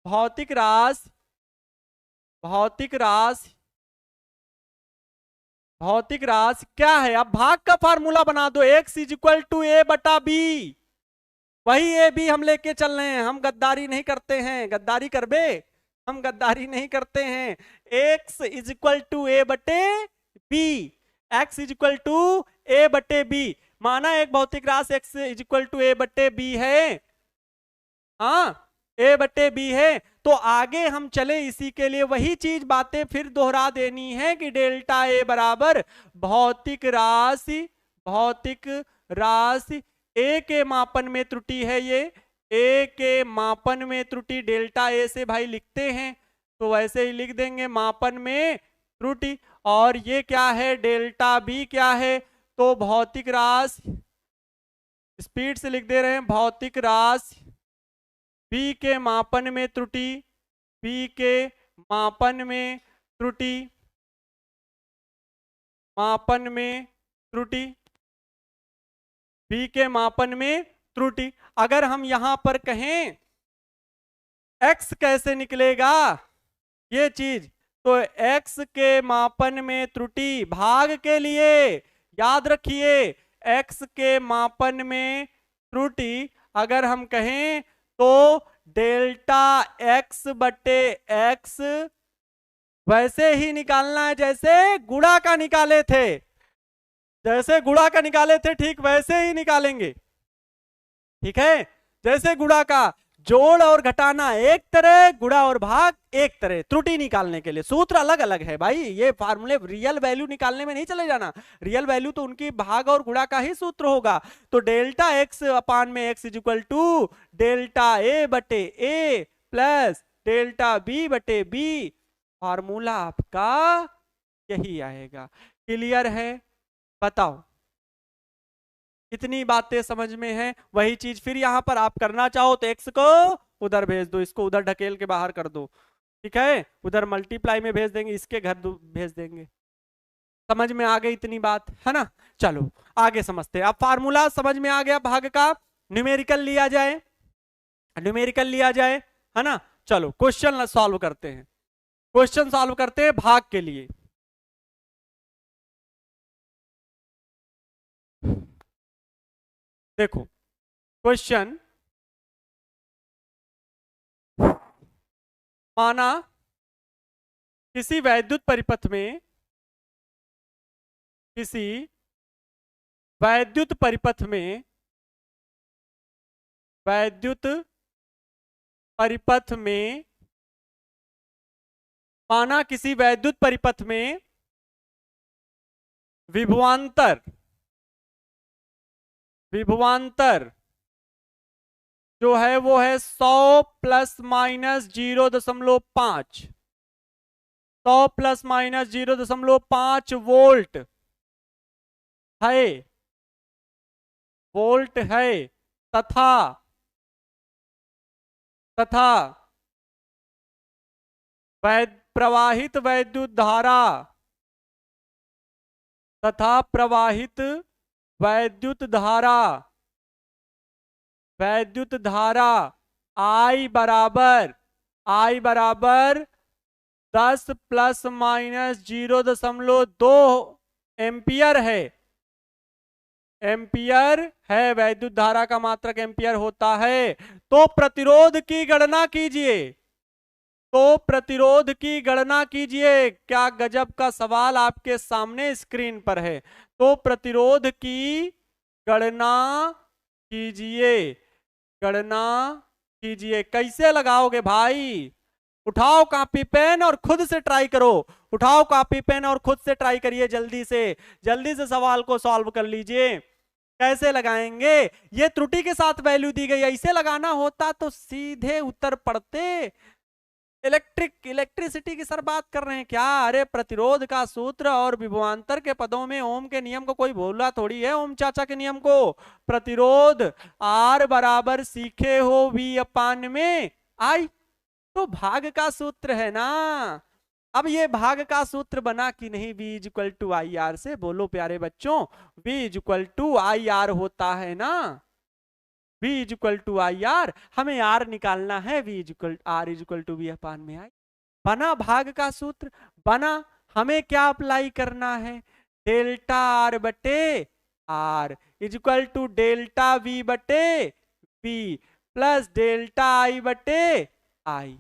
भौतिक राशि, भौतिक राशि, भौतिक राशि क्या है, अब भाग का फार्मूला बना दो, x इक्वल टू ए बटा बी, वही ए बी हम लेके चल रहे हैं, हम गद्दारी नहीं करते हैं, गद्दारी कर बे, हम गद्दारी नहीं करते हैं। x is equal to a बटे b, x is equal to a बटे बी, माना एक भौतिक राशि x is equal to a बटे बी है, हाँ ए बटे बी है, तो आगे हम चले इसी के लिए वही चीज बातें फिर दोहरा देनी है कि डेल्टा ए बराबर भौतिक राशि, भौतिक राशि ए के मापन में त्रुटि है, ये ए के मापन में त्रुटि, डेल्टा ए से भाई लिखते हैं तो वैसे ही लिख देंगे मापन में त्रुटि, और ये क्या है डेल्टा बी क्या है, तो भौतिक राशि, स्पीड से लिख दे रहे हैं, भौतिक राशि बी के मापन में त्रुटि, बी के मापन में त्रुटि, मापन में त्रुटि, बी के मापन में त्रुटि। अगर हम यहां पर कहें x कैसे निकलेगा ये चीज, तो x के मापन में त्रुटि भाग के लिए याद रखिए, x के मापन में त्रुटि अगर हम कहें तो डेल्टा x बटे x वैसे ही निकालना है जैसे गुणा का निकाले थे, जैसे गुणा का निकाले थे ठीक वैसे ही निकालेंगे। ठीक है, जैसे गुणा का जोड़ और घटाना एक तरह, गुणा और भाग एक तरह। त्रुटि निकालने के लिए सूत्र अलग अलग है भाई, ये फार्मूले रियल वैल्यू निकालने में नहीं चले जाना, रियल वैल्यू तो उनकी भाग और गुणा का ही सूत्र होगा। तो डेल्टा x अपान में x is equal to delta a बटे a प्लस डेल्टा b बटे b, फार्मूला आपका यही आएगा। क्लियर है? बताओ कितनी बातें समझ में हैं? वही चीज फिर यहां पर आप करना चाहो तो x को उधर भेज दो, इसको उधर ढकेल के बाहर कर दो। ठीक है, उधर मल्टीप्लाई में भेज देंगे, इसके घर भेज देंगे। समझ में आ गई इतनी बात है ना? चलो आगे समझते हैं। अब फार्मूला समझ में आ गया भाग का, न्यूमेरिकल लिया जाए, न्यूमेरिकल लिया जाए, है ना? चलो क्वेश्चन सॉल्व करते हैं, क्वेश्चन सॉल्व करते हैं भाग के लिए। देखो क्वेश्चन, माना किसी वैद्युत परिपथ में, किसी वैद्युत परिपथ में, वैद्युत परिपथ में, माना किसी वैद्युत परिपथ में विभवांतर, विभवांतर जो है वो है 100 plus minus 0.5, 100 plus minus 0.5 volt है, वोल्ट है, तथा प्रवाहित वैद्युत धारा, तथा प्रवाहित वैद्युत धारा, वैद्युत धारा I बराबर 10 प्लस माइनस 0.2 एम्पियर है, एम्पियर है, वैद्युत धारा का मात्रक एम्पियर होता है। तो प्रतिरोध की गणना कीजिए, तो प्रतिरोध की गणना कीजिए। क्या गजब का सवाल आपके सामने स्क्रीन पर है। तो प्रतिरोध की गणना कीजिए, गणना कीजिए। कैसे लगाओगे भाई? उठाओ कॉपी पेन और खुद से ट्राई करो, उठाओ कॉपी पेन और खुद से ट्राई करिए, जल्दी से सवाल को सॉल्व कर लीजिए। कैसे लगाएंगे? ये त्रुटि के साथ वैल्यू दी गई, ऐसे लगाना होता तो सीधे उत्तर पड़ते। इलेक्ट्रिसिटी की सर बात कर रहे हैं क्या? अरे प्रतिरोध का सूत्र और विभवांतर के पदों में ओम के नियम को कोई भूला थोड़ी है, ओम चाचा के नियम को। प्रतिरोध R बराबर सीखे हो V अपान में I, तो भाग का सूत्र है ना। अब ये भाग का सूत्र बना कि नहीं? V is equal to I R से, बोलो प्यारे बच्चों, V is equal to I R होता है ना। V is equal to I R, हमें R निकालना है, V is equal R is equal to V upon में I। बना भाग का सूत्र, बना। हमें क्या अप्लाई करना है? डेल्टा R बटे R is equal to delta V बटे V प्लस डेल्टा I बटे I।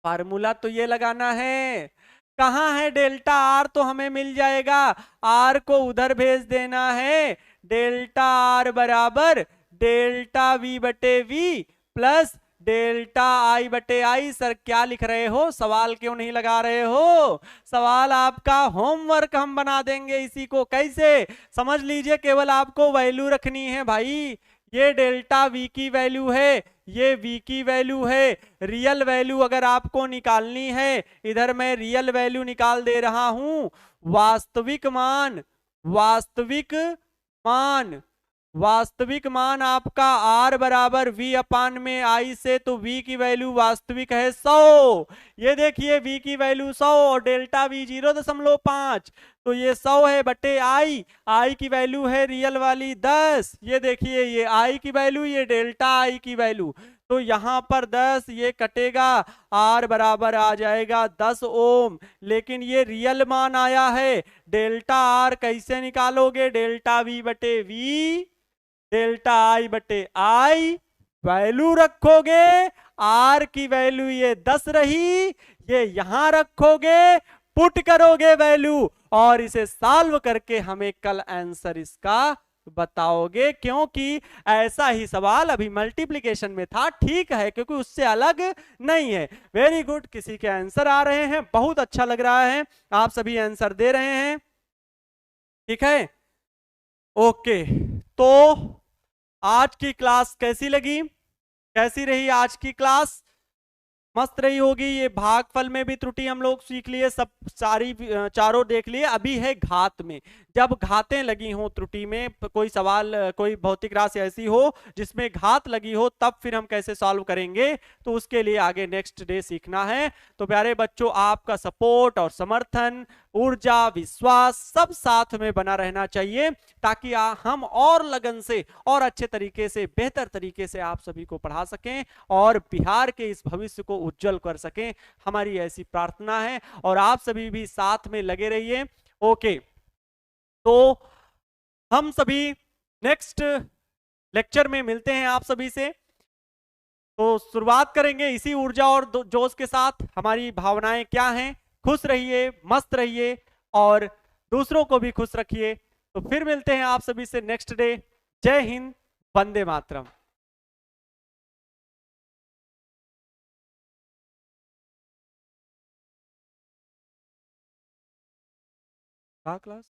फार्मूला तो ये लगाना है। कहाँ है डेल्टा R? तो हमें मिल जाएगा, R को उधर भेज देना है। डेल्टा R बराबर डेल्टा V बटे V प्लस डेल्टा I बटे I। सर क्या लिख रहे हो? सवाल क्यों नहीं लगा रहे हो? सवाल आपका होमवर्क हम बना देंगे इसी को। कैसे? समझ लीजिए, केवल आपको वैल्यू रखनी है भाई। ये डेल्टा V की वैल्यू है, ये V की वैल्यू है। रियल वैल्यू अगर आपको निकालनी है, इधर मैं रियल वैल्यू निकाल दे रहा हूं। वास्तविक मान, वास्तविक मान, वास्तविक मान आपका R बराबर V अपान में I से, तो V की वैल्यू वास्तविक है 100। ये देखिए V की वैल्यू 100 और डेल्टा V 0.5, तो ये 100 है बटे I की वैल्यू है रियल वाली 10। ये देखिए ये I की वैल्यू, ये डेल्टा I की वैल्यू, तो यहां पर 10 ये कटेगा, R बराबर आ जाएगा 10 ओम। लेकिन ये रियल मान आया है, डेल्टा R कैसे निकालोगे? डेल्टा V बटे V, डेल्टा I बटे I, वैल्यू रखोगे, R की वैल्यू ये 10 रही, ये यहां रखोगे, पुट करोगे वैल्यू और इसे सॉल्व करके हमें कल आंसर इसका बताओगे। क्योंकि ऐसा ही सवाल अभी मल्टीप्लिकेशन में था, ठीक है, क्योंकि उससे अलग नहीं है। वेरी गुड, किसी के आंसर आ रहे हैं, बहुत अच्छा लग रहा है, आप सभी आंसर दे रहे हैं, ठीक है, ओके। तो आज की क्लास कैसी लगी, कैसी रही आज की क्लास? मस्त रही होगी। ये भागफल में भी त्रुटि हम लोग सीख लिए, सब सारी चारों देख लिए। अभी है घात में, जब घातें लगी हो त्रुटि में, कोई सवाल कोई भौतिक राशि ऐसी हो जिसमें घात लगी हो, तब फिर हम कैसे सॉल्व करेंगे, तो उसके लिए आगे नेक्स्ट डे सीखना है। तो प्यारे बच्चों, आपका सपोर्ट और समर्थन, ऊर्जा, विश्वास सब साथ में बना रहना चाहिए, ताकि हम और लगन से और अच्छे तरीके से, बेहतर तरीके से आप सभी को पढ़ा सकें और बिहार के इस भविष्य को उज्जवल कर सकें। हमारी ऐसी प्रार्थना है और आप सभी भी साथ में लगे रहिए। ओके, तो हम सभी नेक्स्ट लेक्चर में मिलते हैं आप सभी से। तो शुरुआत करेंगे इसी ऊर्जा और जोश के साथ। हमारी भावनाएं क्या हैं? खुश रहिए, मस्त रहिए और दूसरों को भी खुश रखिए। तो फिर मिलते हैं आप सभी से नेक्स्ट डे। जय हिंद, वंदे मातरम। क्लास